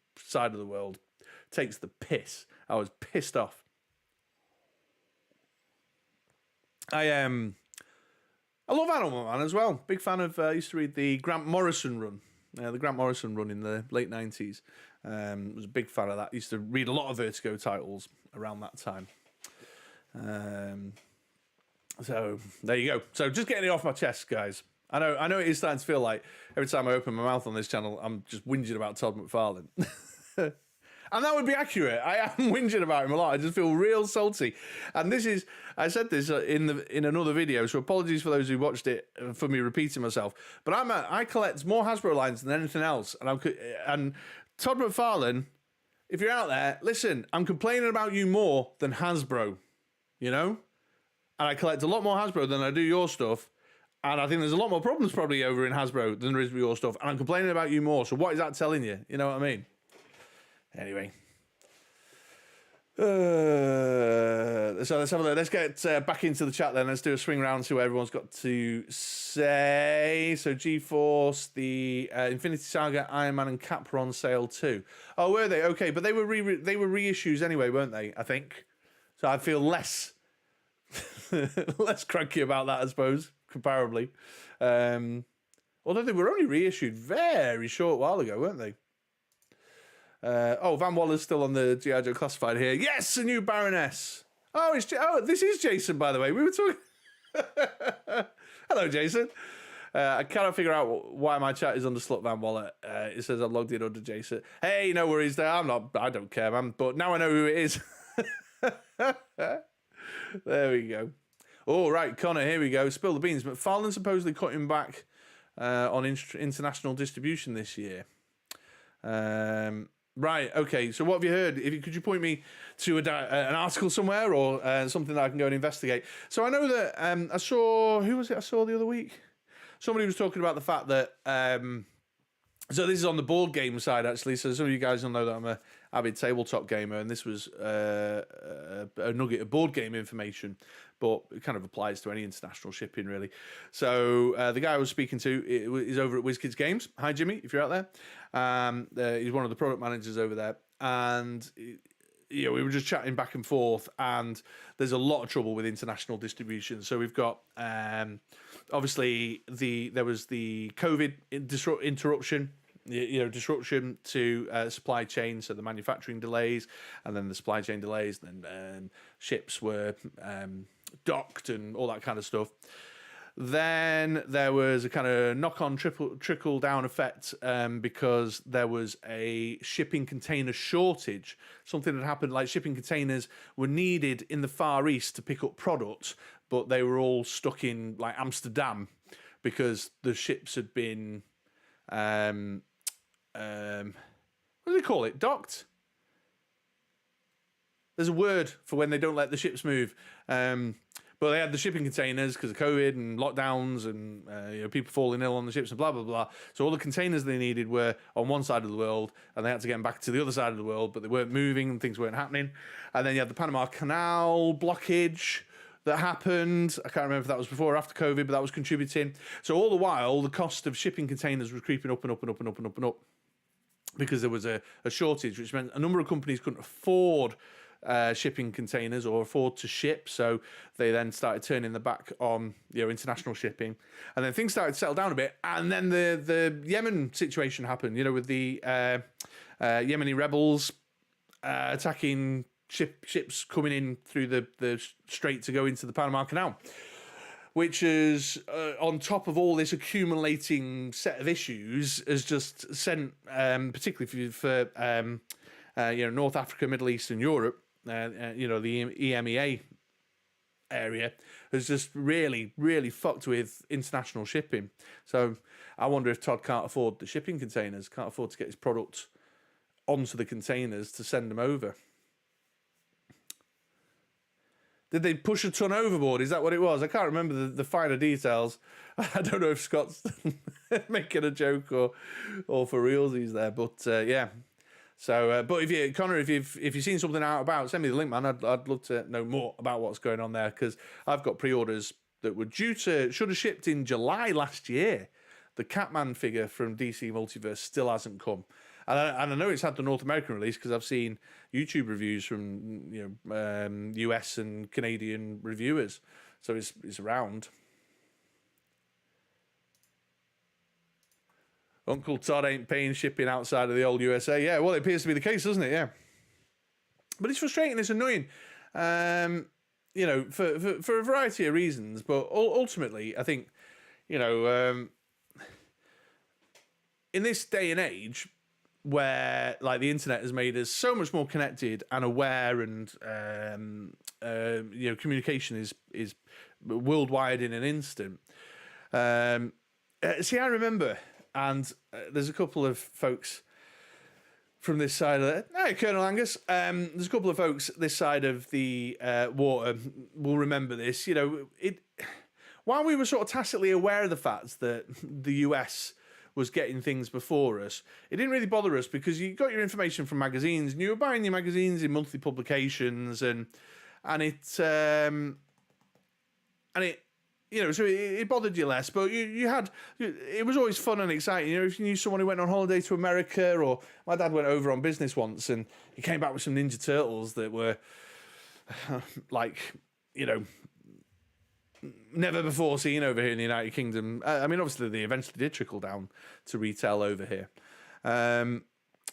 the world takes the piss. I was pissed off. I love Animal Man as well. Big fan of. I used to read the Grant Morrison run. The Grant Morrison run in the late 90s. Was a big fan of that. Used to read a lot of Vertigo titles around that time. So there you go. So just getting it off my chest, guys. I know it is starting to feel like every time I open my mouth on this channel, I'm just whinging about Todd McFarlane. And that would be accurate. I am whinging about him a lot. I just feel real salty. And I said this in another video, so apologies for those who watched it for me repeating myself. But I collect more Hasbro lines than anything else. And Todd McFarlane, if you're out there, listen, I'm complaining about you more than Hasbro, And I collect a lot more Hasbro than I do your stuff. And I think there's a lot more problems probably over in Hasbro than there is with your stuff. And I'm complaining about you more. So what is that telling you? You know what I mean? Anyway. So let's have a look. Let's get back into the chat then. Let's do a swing round, see what everyone's got to say. So G-Force, the Infinity Saga, Iron Man and Cap were on sale too. Oh, were they? Okay, but they were reissues anyway, weren't they? I think. So I feel less less cranky about that, I suppose, comparably. Although they were only reissued very short while ago, weren't they? Van Waller's still on the G.I. Joe Classified here. Yes, a new Baroness. This is Jason, by the way. We were talking... Hello, Jason. I cannot figure out why my chat is under Slut Van Waller. It says I'm logged in under Jason. Hey, no worries there. I don't care, man. But now I know who it is. There we go. All right, Connor, here we go. Spill the beans. McFarlane supposedly cutting back on international distribution this year. Right, okay. So what have you heard? Could you point me to an article somewhere or something that I can go and investigate? So I know that I saw... Who was it I saw the other week? Somebody was talking about the fact that... so this is on the board game side, actually. So some of you guys will know that I'm a avid tabletop gamer, and this was a nugget of board game information, but it kind of applies to any international shipping, really. So the guy I was speaking to is over at WizKids Games. Hi, Jimmy, if you're out there. He's one of the product managers over there, and we were just chatting back and forth, and there's a lot of trouble with international distribution. So we've got obviously there was the COVID interruption. Disruption to supply chain, so the manufacturing delays, and then the supply chain delays, and then ships were docked and all that kind of stuff. Then there was a kind of knock-on trickle-down effect because there was a shipping container shortage. Something had happened, like shipping containers were needed in the Far East to pick up products, but they were all stuck in like Amsterdam because the ships had been... what do they call it? Docked? There's a word for when they don't let the ships move. But they had the shipping containers because of COVID and lockdowns and people falling ill on the ships and blah, blah, blah. So all the containers they needed were on one side of the world, and they had to get them back to the other side of the world, but they weren't moving and things weren't happening. And then you had the Panama Canal blockage that happened. I can't remember if that was before or after COVID, but that was contributing. So all the while, the cost of shipping containers was creeping up and up and up and up and up and up because there was a shortage, which meant a number of companies couldn't afford shipping containers or afford to ship. So they then started turning their back on international shipping. And then things started to settle down a bit. And then the Yemen situation happened, with the Yemeni rebels attacking ships coming in through the strait to go into the Panama Canal, which is on top of all this accumulating set of issues, has just sent, particularly for North Africa, Middle East, and Europe, the EMEA area, has just really, really fucked with international shipping. So I wonder if Todd can't afford the shipping containers, can't afford to get his product onto the containers to send them over. Did they push a ton overboard? Is that what it was? I can't remember the finer details. I don't know if Scott's making a joke or for realsies there, but yeah. So, but Connor, if you've seen something out about, send me the link, man. I'd love to know more about what's going on there, because I've got pre-orders that were should have shipped in July last year. The Catman figure from DC Multiverse still hasn't come. And I know it's had the North American release because I've seen YouTube reviews from US and Canadian reviewers, so it's around. Uncle Todd ain't paying shipping outside of the old USA. Yeah, well, it appears to be the case, doesn't it? Yeah, but it's frustrating. It's annoying. For a variety of reasons, but ultimately, I think in this day and age, where like the internet has made us so much more connected and aware, and communication is worldwide in an instant. I remember, and there's a couple of folks from this side of it. Hey, Colonel Angus. There's a couple of folks this side of the water will remember this. While we were sort of tacitly aware of the fact that the US was getting things before us, it didn't really bother us because you got your information from magazines and you were buying your magazines in monthly publications, and it so it bothered you less. But it was always fun and exciting. If you knew someone who went on holiday to America, or my dad went over on business once and he came back with some Ninja Turtles that were never before seen over here in the United Kingdom. I mean, obviously they eventually did trickle down to retail over here.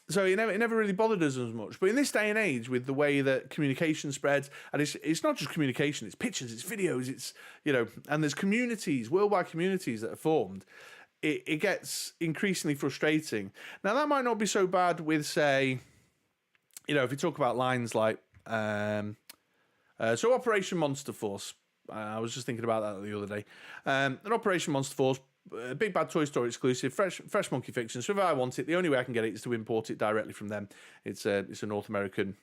So it never really bothered us as much. But in this day and age, with the way that communication spreads, and it's not just communication, it's pictures, it's videos, it's, and there's communities, worldwide communities that are formed, it gets increasingly frustrating. Now, that might not be so bad with, say, if you talk about lines like, so Operation Monster Force, I was just thinking about that the other day. An Operation Monster Force, Big Bad Toy Store exclusive, fresh Monkey Fiction. So if I want it, the only way I can get it is to import it directly from them. It's a North American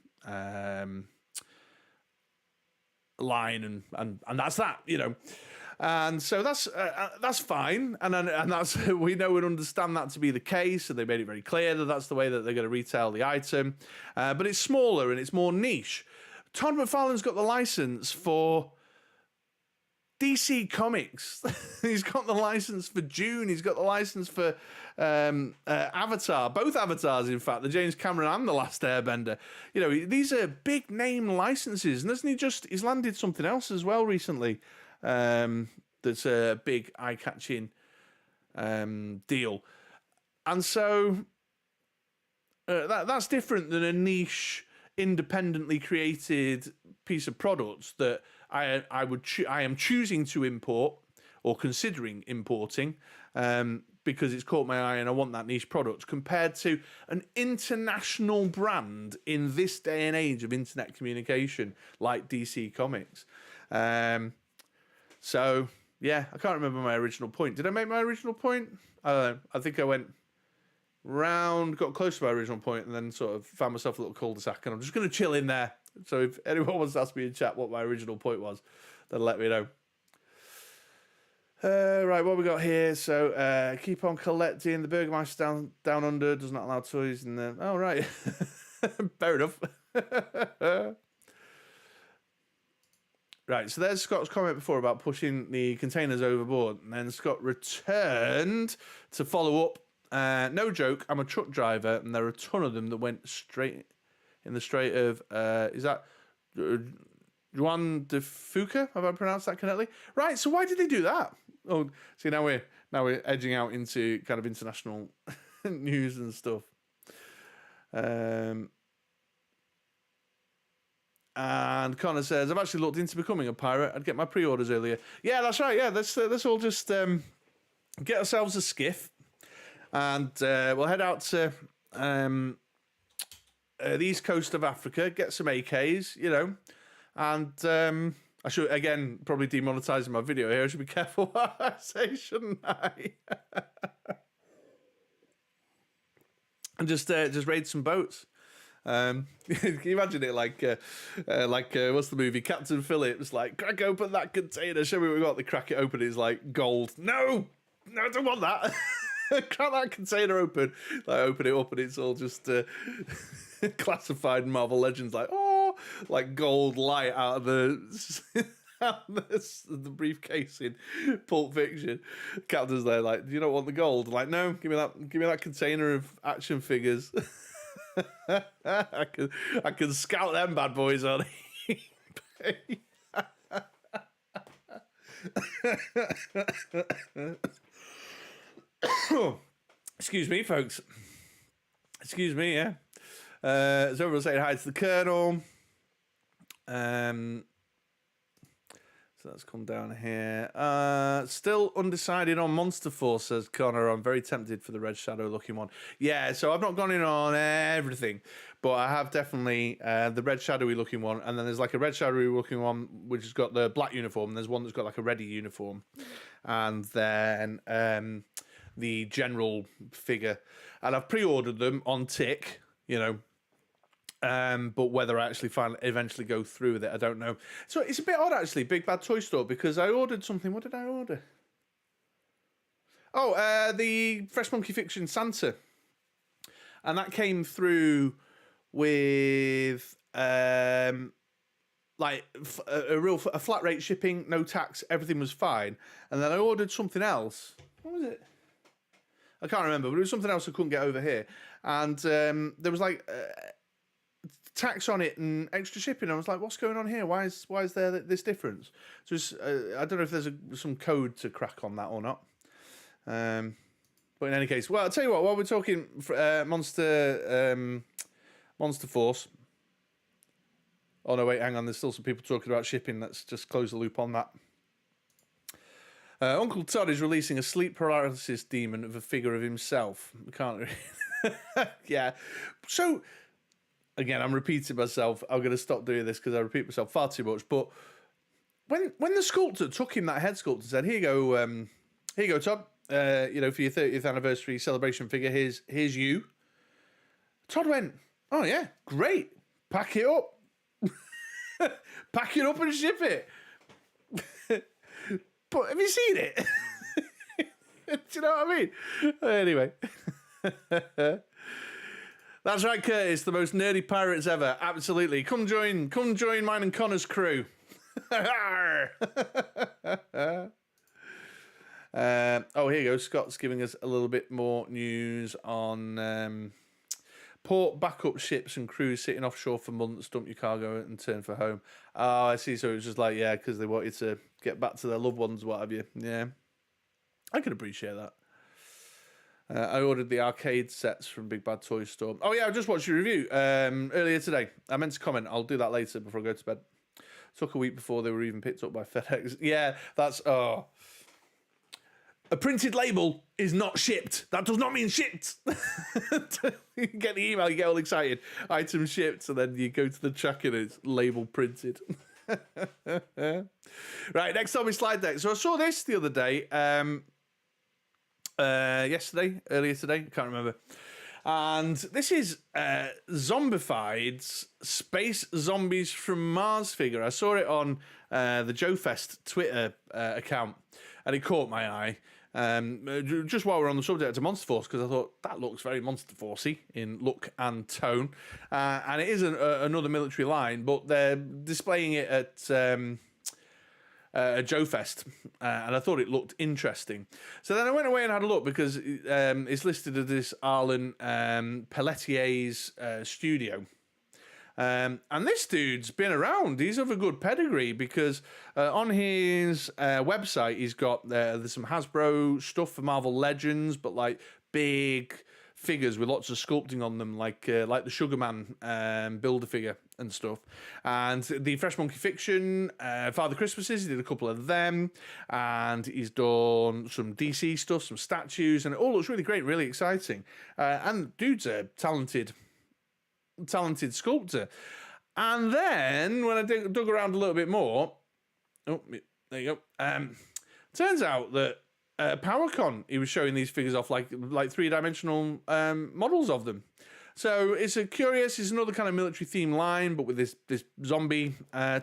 line, and that's that, And so that's fine, and that's we know and understand that to be the case, and they made it very clear that that's the way that they're going to retail the item. But it's smaller and it's more niche. Todd McFarlane's got the license for DC Comics. He's got the license for Dune. He's got the license for Avatar. Both Avatars, in fact, the James Cameron and The Last Airbender. These are big name licenses. And he's landed something else as well recently. That's a big eye-catching deal. And so that's different than a niche, independently created piece of product that I am choosing to import or considering importing because it's caught my eye and I want that niche product, compared to an international brand in this day and age of internet communication like DC Comics. So yeah, I can't remember my original point. Did I make my original point? I don't know. I think I went round, got close to my original point, and then sort of found myself a little cul-de-sac, and I'm just going to chill in there. So if anyone wants to ask me in chat what my original point was, then let me know. Right, what we got here? So keep on collecting. The Burgermeister down under does not allow toys in the... Oh, right. Fair enough. Right, so there's Scott's comment before about pushing the containers overboard, and then Scott returned to follow up. No joke, I'm a truck driver, and there are a ton of them that went straight in the Strait of, is that Juan de Fuca? Have I pronounced that correctly? Right, so why did they do that? Oh, see, now we're edging out into kind of international news and stuff. And Connor says, I've actually looked into becoming a pirate. I'd get my pre-orders earlier. Yeah, that's right. Yeah, let's all just get ourselves a skiff, and we'll head out to the east coast of Africa, get some AKs, and I should, again, probably demonetizing my video here. I should be careful what I say, shouldn't I? And just raid some boats. Can you imagine it like what's the movie, Captain Phillips, like, crack open that container, show me what we got. They crack it open, it's like gold. No, I don't want that. Crack that container open. Like, open it up and it's all just classified Marvel Legends, like, oh, like gold light out of the briefcase in Pulp Fiction. Captain's there like, do you not want the gold? Like, no, give me that container of action figures. I can scout them bad boys on eBay. Excuse me, folks. Excuse me, yeah. So everyone's saying hi to the Colonel. So let's come down here. Still undecided on Monster Force, says Connor. I'm very tempted for the Red Shadow looking one. Yeah, so I've not gone in on everything, but I have definitely the Red Shadowy looking one, and then there's like a Red Shadowy looking one which has got the black uniform, and there's one that's got like a reddy uniform, and then the general figure. And I've pre-ordered them on tick, but whether I actually eventually go through with it, I don't know. So it's a bit odd, actually, Big Bad Toy Store, because I ordered something. What did I order? Oh, the Fresh Monkey Fiction Santa. And that came through with a flat rate shipping, no tax, everything was fine. And then I ordered something else. What was it? I can't remember, but it was something else I couldn't get over here. And there was like... tax on it and extra shipping. I was like, what's going on here? Why is there this difference? So I don't know if there's some code to crack on that or not. But in any case, well, I'll tell you what. While we're talking Monster Force. Oh no, wait, hang on. There's still some people talking about shipping. Let's just close the loop on that. Uncle Todd is releasing a sleep paralysis demon of a figure of himself. Can't. Yeah. So again, I'm repeating myself. I'm going to stop doing this because I repeat myself far too much. But when the sculptor took him that head sculptor and said, here you go, Todd. For your 30th anniversary celebration figure, here's you. Todd went, oh yeah, great. Pack it up. Pack it up and ship it. But have you seen it? Do you know what I mean? Anyway. That's right, Curtis, the most nerdy pirates ever. Absolutely. Come join mine and Connor's crew. Here you go. Scott's giving us a little bit more news on port backup ships and crews sitting offshore for months, dump your cargo and turn for home. Oh, I see. So it was just like, yeah, because they wanted to get back to their loved ones, what have you. Yeah, I can appreciate that. I ordered the arcade sets from Big Bad Toy Store. Oh, yeah, I just watched your review earlier today. I meant to comment. I'll do that later before I go to bed. Took a week before they were even picked up by FedEx. Yeah, that's... Oh. A printed label is not shipped. That does not mean shipped. You get the email, you get all excited. Item shipped, and then you go to the tracker and it's label printed. Right, next on my slide deck. So I saw this the other day. Earlier today, I can't remember. And this is Zombified's Space Zombies from Mars figure. I saw it on the Joe Fest Twitter account, and it caught my eye. Just while we're on the subject of Monster Force, because I thought that looks very Monster Forcey in look and tone, and it is another military line, but they're displaying it at Joe Fest, and I thought it looked interesting. So then I went away and had a look because it's listed as this Arlen Pelletier's studio. And this dude's been around. He's of a good pedigree because on his website, he's got there's some Hasbro stuff for Marvel Legends, but like big figures with lots of sculpting on them, like the Sugarman Builder figure and stuff. And the Fresh Monkey Fiction, Father Christmases, he did a couple of them. And he's done some DC stuff, some statues, and it all looks really great, really exciting. And dude's a talented sculptor. And then when I dug around a little bit more, oh, there you go. Turns out that PowerCon, he was showing these figures off like three-dimensional models of them. So it's another kind of military theme line, but with this zombie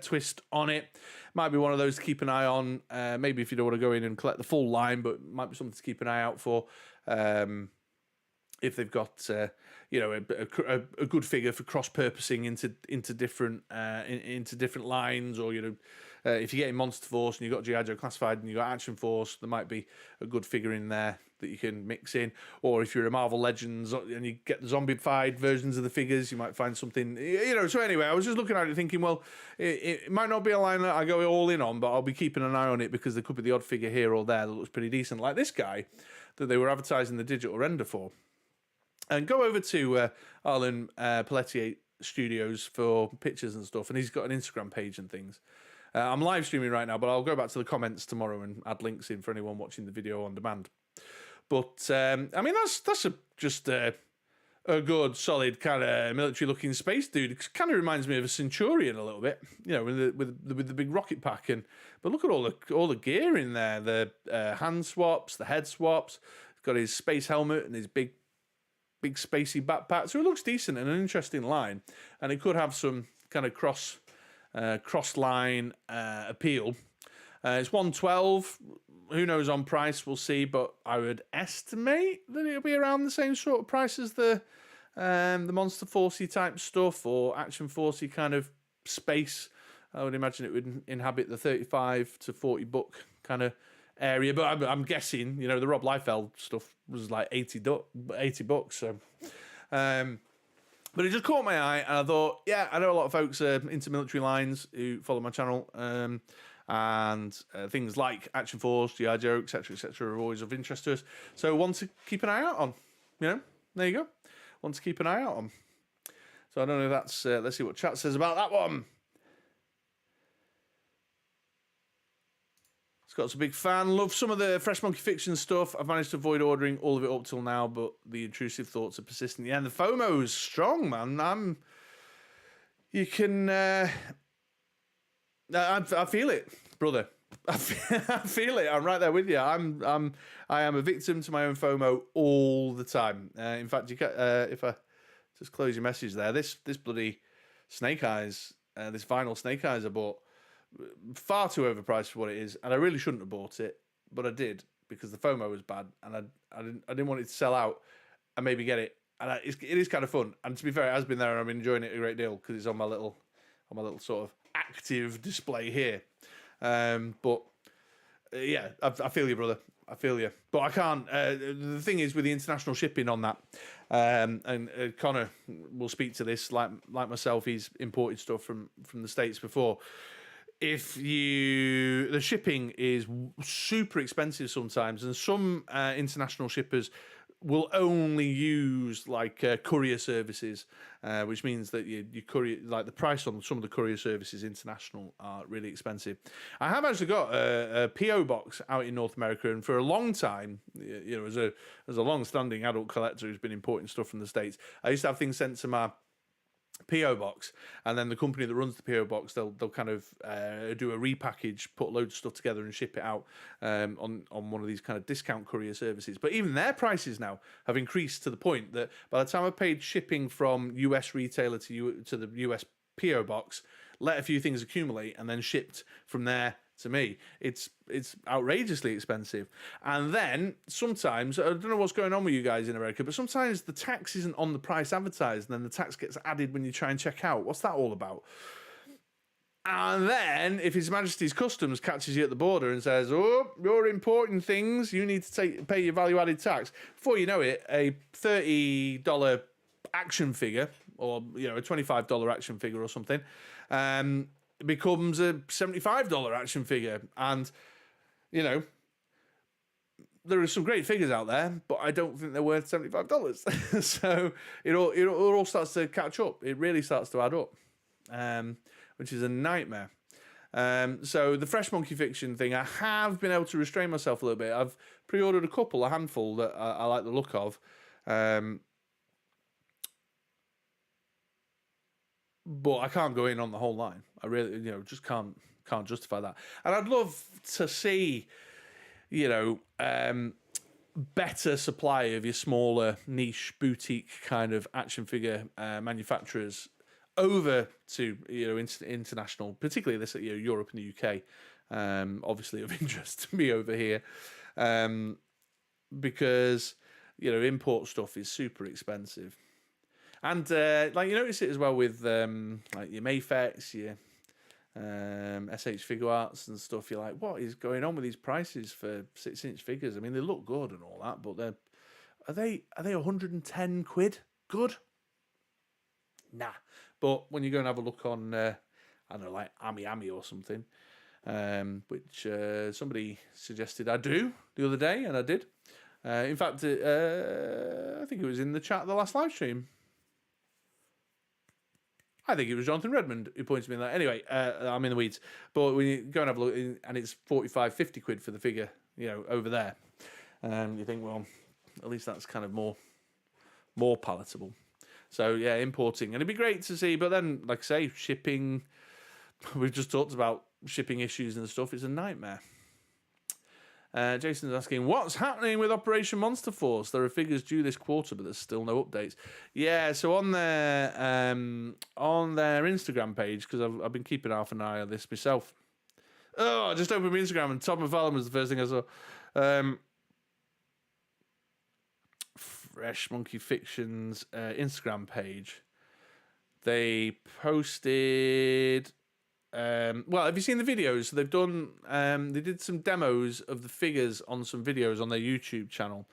twist on it. Might be one of those to keep an eye on. Maybe if you don't want to go in and collect the full line, but might be something to keep an eye out for. If they've got a good figure for cross-purposing into different lines, or if you're getting Monster Force and you've got G.I. Joe Classified and you've got Action Force, there might be a good figure in there that you can mix in. Or if you're a Marvel Legends and you get the zombified versions of the figures, you might find something. So anyway, I was just looking at it thinking, well, it might not be a line that I go all in on, but I'll be keeping an eye on it because there could be the odd figure here or there that looks pretty decent, like this guy that they were advertising the digital render for. And go over to Arlen Pelletier Studios for pictures and stuff, and he's got an Instagram page and things. I'm live streaming right now, but I'll go back to the comments tomorrow and add links in for anyone watching the video on demand. But that's just a good, solid kind of military-looking space dude. It kind of reminds me of a Centurion a little bit, with the big rocket pack. But look at all the gear in there, the hand swaps, the head swaps. He's got his space helmet and his big spacey backpack, so it looks decent and an interesting line, and it could have some kind of cross line appeal. It's 112. Who knows on price? We'll see, but I would estimate that it'll be around the same sort of price as the Monster Forcey type stuff or Action Forcey kind of space. I would imagine it would inhabit the $35 to $40 kind of area, but I'm guessing, the Rob Liefeld stuff was like $80. So But it just caught my eye, and I thought, yeah, I know a lot of folks are into military lines who follow my channel, and things like Action Force, G.I. Joe, etc., are always of interest to us. So one to keep an eye out on. There you go. One to keep an eye out on. So I don't know if that's... let's see what chat says about that one. Scott's a big fan. Love some of the Fresh Monkey Fiction stuff. I've managed to avoid ordering all of it up till now, but the intrusive thoughts are persistent. Yeah, and the FOMO's strong, man. You can... I feel it, brother. I feel it. I'm right there with you. I am a victim to my own FOMO all the time. In fact, you can, if I just close your message there, this bloody Snake Eyes, this vinyl Snake Eyes I bought, far too overpriced for what it is, and I really shouldn't have bought it, but I did because the FOMO was bad, and I didn't want it to sell out and maybe get it. And it is kind of fun. And to be fair, it has been there, and I'm enjoying it a great deal because it's on my little sort of active display here. But yeah, I feel you, brother. I feel you. But I can't. The thing is with the international shipping on that, and Connor will speak to this. Like myself, he's imported stuff from the States before. The shipping is super expensive sometimes, and some international shippers will only use like courier services, which means that you courier, like the price on some of the courier services international are really expensive. I have actually got a PO box out in North America, and for a long time, as a long-standing adult collector who's been importing stuff from the States, I used to have things sent to my PO box, and then the company that runs the PO box, they'll kind of do a repackage, put loads of stuff together and ship it out on one of these kind of discount courier services. But even their prices now have increased to the point that by the time I paid shipping from US retailer to the US PO box, let a few things accumulate, and then shipped from there to me, it's outrageously expensive. And then sometimes, I don't know what's going on with you guys in America, but sometimes the tax isn't on the price advertised, and then the tax gets added when you try and check out. What's that all about? And then if His Majesty's Customs catches you at the border and says, "Oh, you're importing things, you need to pay your value-added tax," before you know it, a $30 action figure, or a $25 action figure or something, becomes a $75 action figure. And there are some great figures out there, but I don't think they're worth $75. So it all starts to catch up. It really starts to add up, which is a nightmare. So the Fresh Monkey Fiction thing, I have been able to restrain myself a little bit. I've pre-ordered a handful that I like the look of. But I can't go in on the whole line. I really, just can't justify that. And I'd love to see, better supply of your smaller niche boutique kind of action figure manufacturers over to international, particularly this Europe and the UK. Obviously of interest to me over here, because import stuff is super expensive. And you notice it as well with like your Mayfex, your SH Figure Arts and stuff. You're like, what is going on with these prices for 6-inch figures? I mean, they look good and all that, but are they 110 quid good? Nah. But when you go and have a look on, I don't know, like Ami or something, which somebody suggested I do the other day, and I did. In fact, I think it was in the chat of the last live stream. I think it was Jonathan Redmond who pointed me in that. Anyway, I'm in the weeds. But when you go and have a look, and it's 45, 50 quid for the figure, over there. You think, well, at least that's kind of more palatable. So, yeah, importing. And it'd be great to see. But then, like I say, shipping, we've just talked about shipping issues and stuff. It's a nightmare. Jason's asking, what's happening with Operation Monster Force? There are figures due this quarter, but there's still no updates. Yeah, so on their Instagram page, because I've been keeping half an eye on this myself. Oh, I just opened my Instagram and Tom McFarlane was the first thing I saw. Fresh Monkey Fiction's Instagram page. They posted... well, have you seen the videos? They've done. They did some demos of the figures on some videos on their YouTube channel,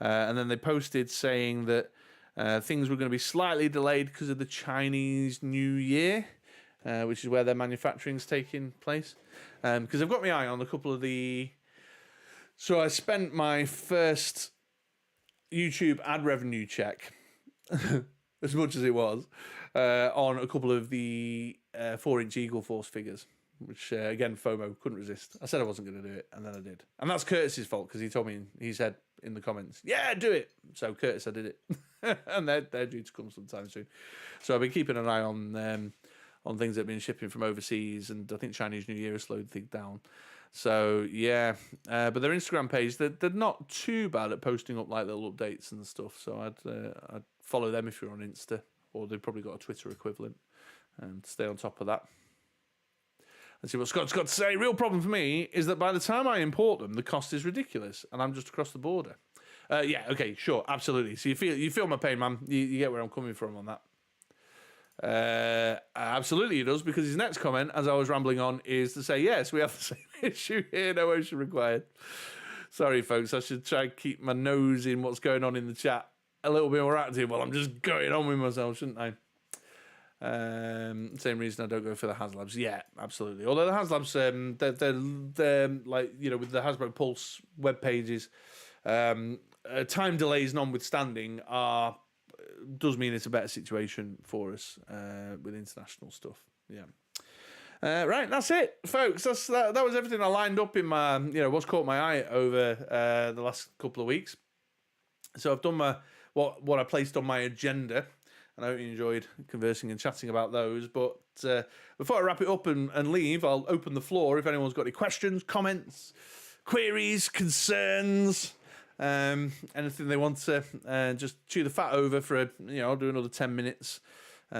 and then they posted saying that Things were going to be slightly delayed because of the Chinese New Year, which is where their manufacturing's taking place. Because I've got my eye on a couple of the... So I spent my first YouTube ad revenue check, as much as it was, on a couple of the 4-inch Eagle Force figures, which, again, FOMO, couldn't resist. I said I wasn't going to do it, and then I did. And that's Curtis's fault, because he told me, he said in the comments, yeah, do it. So, Curtis, I did it. And they're due to come sometime soon. So I've been keeping an eye on things that have been shipping from overseas, and I think Chinese New Year has slowed things down. So, yeah. But their Instagram page, they're not too bad at posting up like little updates and stuff. So I'd follow them if you're on Insta, or they've probably got a Twitter equivalent, to stay on top of that. Let's see what Scott's got to say. Real problem for me is that by the time I import them, the cost is ridiculous, and I'm just across the border. Yeah, okay, sure, absolutely. So you feel my pain, man. You get where I'm coming from on that. Absolutely he does, because his next comment, as I was rambling on, is to say, yes, we have the same issue here, no ocean required. Sorry, folks, I should try and keep my nose in what's going on in the chat a little bit more active while I'm just going on with myself, shouldn't I? Same reason I don't go for the HasLabs. Yeah, absolutely. Although the HasLabs, they're like, you know, with the Hasbro Pulse web pages, time delays notwithstanding, does mean it's a better situation for us with international stuff. Yeah. Right, that's it, folks. That was everything I lined up in my, what's caught my eye over the last couple of weeks. So I've done my what I placed on my agenda, and I hope you enjoyed conversing and chatting about those. But before I wrap it up and leave, I'll open the floor if anyone's got any questions, comments, queries, concerns, anything they want to just chew the fat over for I'll do another 10 minutes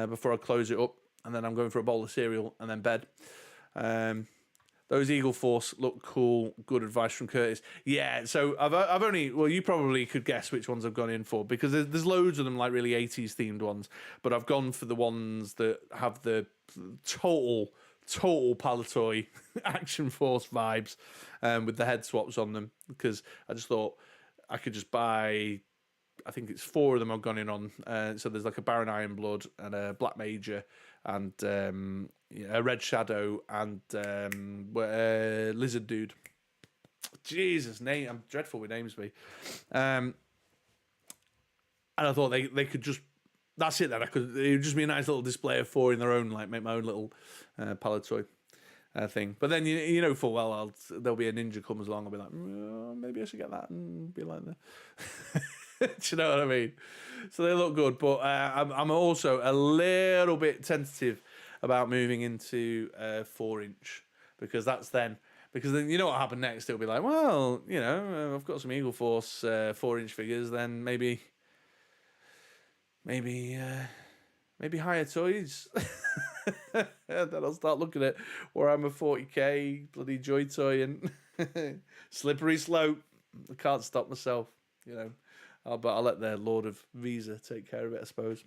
before I close it up, and then I'm going for a bowl of cereal and then bed. Those Eagle Force look cool. Good advice from Curtis. Yeah, so I've only... Well, you probably could guess which ones I've gone in for, because there's loads of them, like really 80s themed ones. But I've gone for the ones that have the total Palitoy Action Force vibes, with the head swaps on them, because I just thought I could just buy... I think it's 4 of them I've gone in on. So there's like a Baron Ironblood and a Black Major and a Red Shadow and Lizard Dude. Jesus, name, I'm dreadful with names, me. And I thought they could just... That's it then. It would just be a nice little display of 4 in their own, like make my own little Palitoy thing. But then you know full well there'll be a ninja comes along. I'll be like, maybe I should get that and be like that. Do you know what I mean? So they look good, but I'm also a little bit tentative about moving into 4-inch, because then you know what happened next. It'll be like, well, I've got some Eagle Force 4-inch figures. Then maybe higher toys. Then I'll start looking at where I'm a 40k bloody Joy Toy and slippery slope. I can't stop myself, but I'll let the Lord of Visa take care of it, I suppose.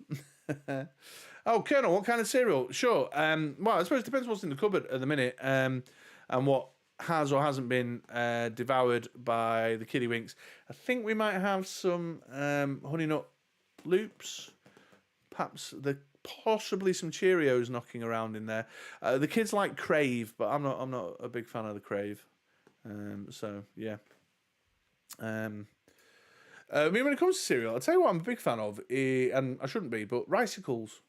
Oh, Colonel, what kind of cereal? Sure. Well, I suppose it depends what's in the cupboard at the minute, and what has or hasn't been devoured by the Kiddywinks. I think we might have some Honey Nut Loops, perhaps possibly some Cheerios knocking around in there. The kids like Crave, but I'm not a big fan of the Crave. So yeah. I mean, when it comes to cereal, I'll tell you what I'm a big fan of, and I shouldn't be, but Ricicles.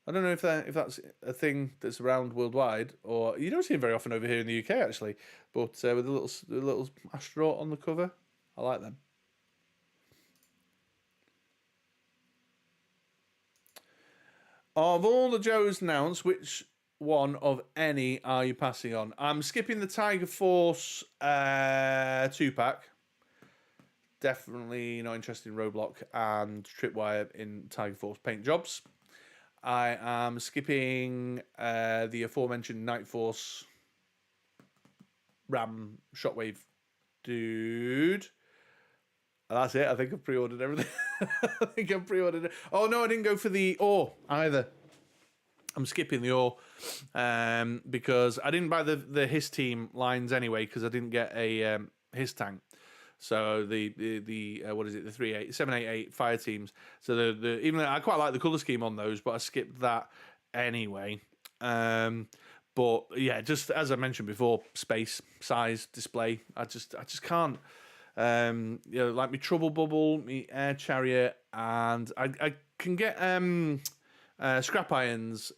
I don't know if that's a thing that's around worldwide, or you don't see them very often over here in the UK actually. But with the little astronaut on the cover, I like them. Of all the Joes announced, which one of any are you passing on? I'm skipping the Tiger Force 2-pack. Definitely not interested in Roblox and Tripwire in Tiger Force paint jobs. I am skipping the aforementioned Night Force Ram Shockwave dude. And that's it. I think I've pre-ordered everything. I think I've pre-ordered it. Oh, no, I didn't go for the ore either. I'm skipping the ore because I didn't buy the His Team lines anyway, because I didn't get a His tank. So the what is it? The 788 fire teams. So the even though I quite like the color scheme on those, but I skipped that anyway. But yeah, just as I mentioned before, space, size, display. I just can't. Like my Trouble Bubble, my Air Chariot, and I can get Scrap Iron's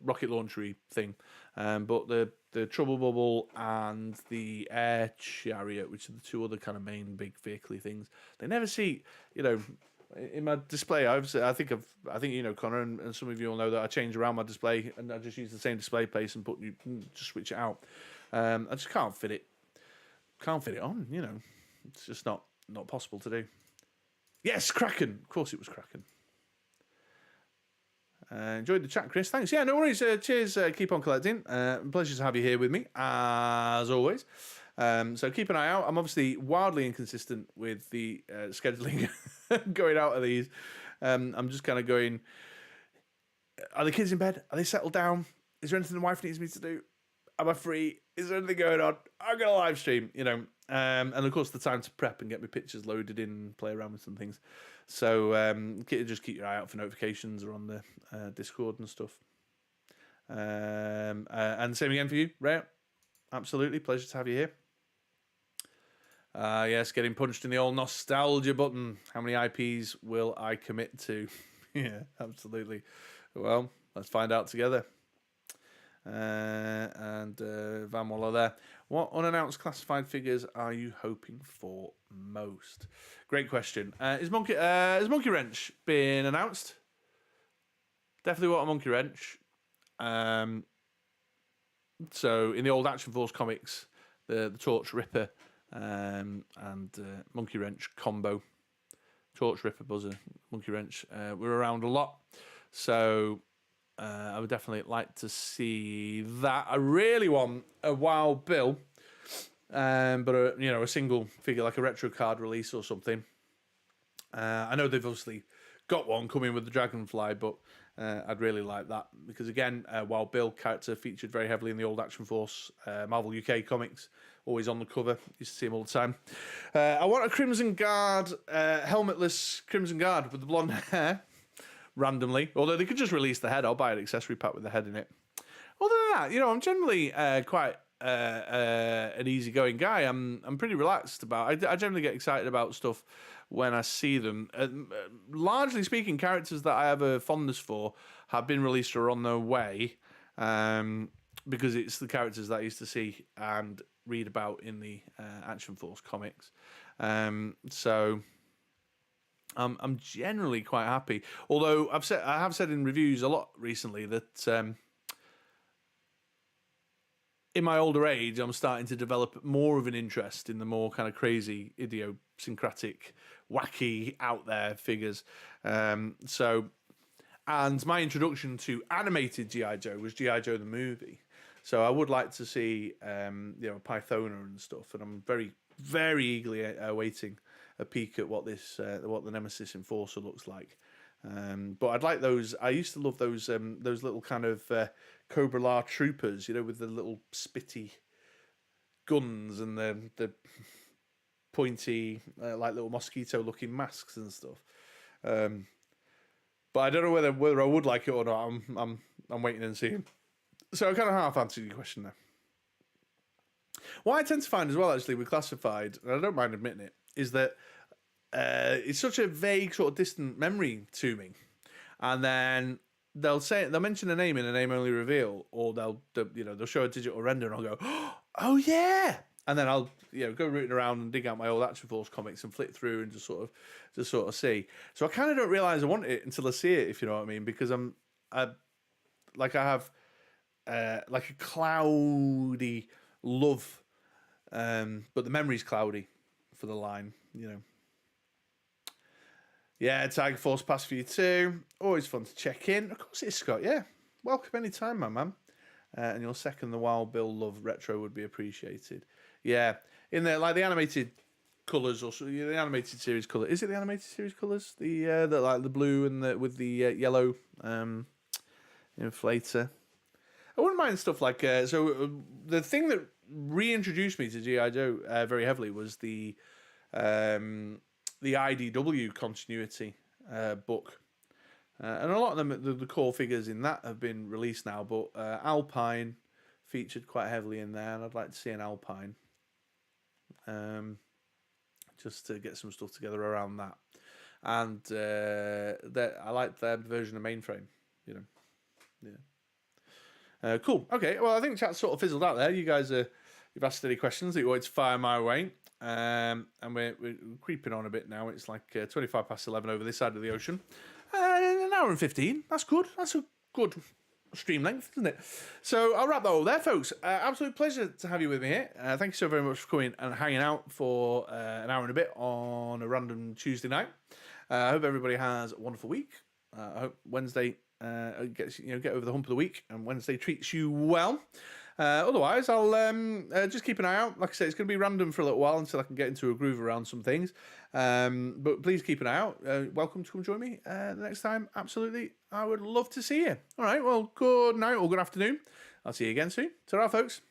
rocket launchery thing, but the Trouble Bubble and the Air Chariot, which are the two other kind of main big vehicle things, they never see, in my display. I think Connor, and some of you all know that I change around my display and I just use the same display place and just switch it out. I just can't fit it on. It's just not possible to do. Yes, Kraken. Of course, it was Kraken. Enjoyed the chat, Chris. Thanks. Yeah, no worries. Cheers. Keep on collecting. Pleasure to have you here with me, as always. So keep an eye out. I'm obviously wildly inconsistent with the scheduling going out of these. I'm just kind of going, are the kids in bed? Are they settled down? Is there anything the wife needs me to do? Am I free? Is there anything going on? I'm going to live stream, and of course the time to prep and get my pictures loaded in, play around with some things. So just keep your eye out for notifications or on the Discord and stuff. And the same again for you, Ray. Absolutely, pleasure to have you here. Yes, getting punched in the old nostalgia button. How many IPs will I commit to? Yeah, absolutely. Well, let's find out together. And Van Waller there. What unannounced classified figures are you hoping for most? Great question. Is Monkey Wrench been announced? Definitely want a Monkey Wrench. So in the old Action Force comics, the Torch Ripper and Monkey Wrench combo, Torch Ripper Buzzer, Monkey Wrench, were around a lot. So I would definitely like to see that. I really want a Wild Bill, but a single figure, like a retro card release or something. I know they've obviously got one coming with the Dragonfly, but I'd really like that because again, Wild Bill character featured very heavily in the old Action Force Marvel UK comics. Always on the cover, used to see him all the time. I want a Crimson Guard, helmetless Crimson Guard with the blonde hair. Randomly, although they could just release the head. I'll buy an accessory pack with the head in it. Other than that, I'm generally quite an easygoing guy. I'm pretty relaxed about. I generally get excited about stuff when I see them. Largely speaking, characters that I have a fondness for have been released or on their way, because it's the characters that I used to see and read about in the Action Force comics. So. I'm generally quite happy. Although I have said in reviews a lot recently that in my older age, I'm starting to develop more of an interest in the more kind of crazy, idiosyncratic, wacky, out there figures. And my introduction to animated G.I. Joe was G.I. Joe the movie. So I would like to see Pythona and stuff, and I'm very, very eagerly awaiting a peek at what the Nemesis Enforcer looks like. But I'd like those. I used to love those little kind of Cobra La troopers, with the little spitty guns and the pointy like little mosquito looking masks and stuff. But I don't know whether I would like it or not. I'm waiting and seeing. So I kind of half answered your question there. What I tend to find as well, actually, with classified, and I don't mind admitting it, is that it's such a vague, sort of distant memory to me. And then they'll mention a name in a name only reveal, or they'll show a digital render, and I'll go, oh yeah, and then I'll go rooting around and dig out my old Action Force comics and flick through and just sort of see. So I kind of don't realize I want it until I see it, if you know what I mean, because I have like a cloudy love, but the memory's cloudy for the line, Yeah, Tiger Force pass for you too. Always fun to check in. Of course it is, Scott. Yeah, welcome anytime, my man. And your second, the Wild Bill love retro would be appreciated. Yeah, in there like the animated colours or the animated series colour. Is it the animated series colours? The like the blue and with the yellow inflator. I wouldn't mind stuff like the thing that reintroduced me to GI Joe very heavily was the IDW continuity book. And a lot of them, the core figures in that have been released now, but Alpine featured quite heavily in there, and I'd like to see an Alpine. Just to get some stuff together around that. And I like their version of Mainframe, you know. Yeah. Cool. Okay, well, I think chat's sort of fizzled out there. You guys, you've asked any questions that you wanted to fire my way. And we're creeping on a bit now. It's like 25 past 11 over this side of the ocean. An hour and 15. That's good. That's a good stream length, isn't it? So I'll wrap that all there, folks. Absolute pleasure to have you with me here. Thank you so very much for coming and hanging out for an hour and a bit on a random Tuesday night. I hope everybody has a wonderful week. I hope Wednesday get over the hump of the week, and Wednesday treats you well. Otherwise, I'll just keep an eye out. Like I said, it's going to be random for a little while until I can get into a groove around some things. But please keep an eye out. Welcome to come join me the next time. Absolutely. I would love to see you. All right. Well, good night or good afternoon. I'll see you again soon. Ta-ra, folks.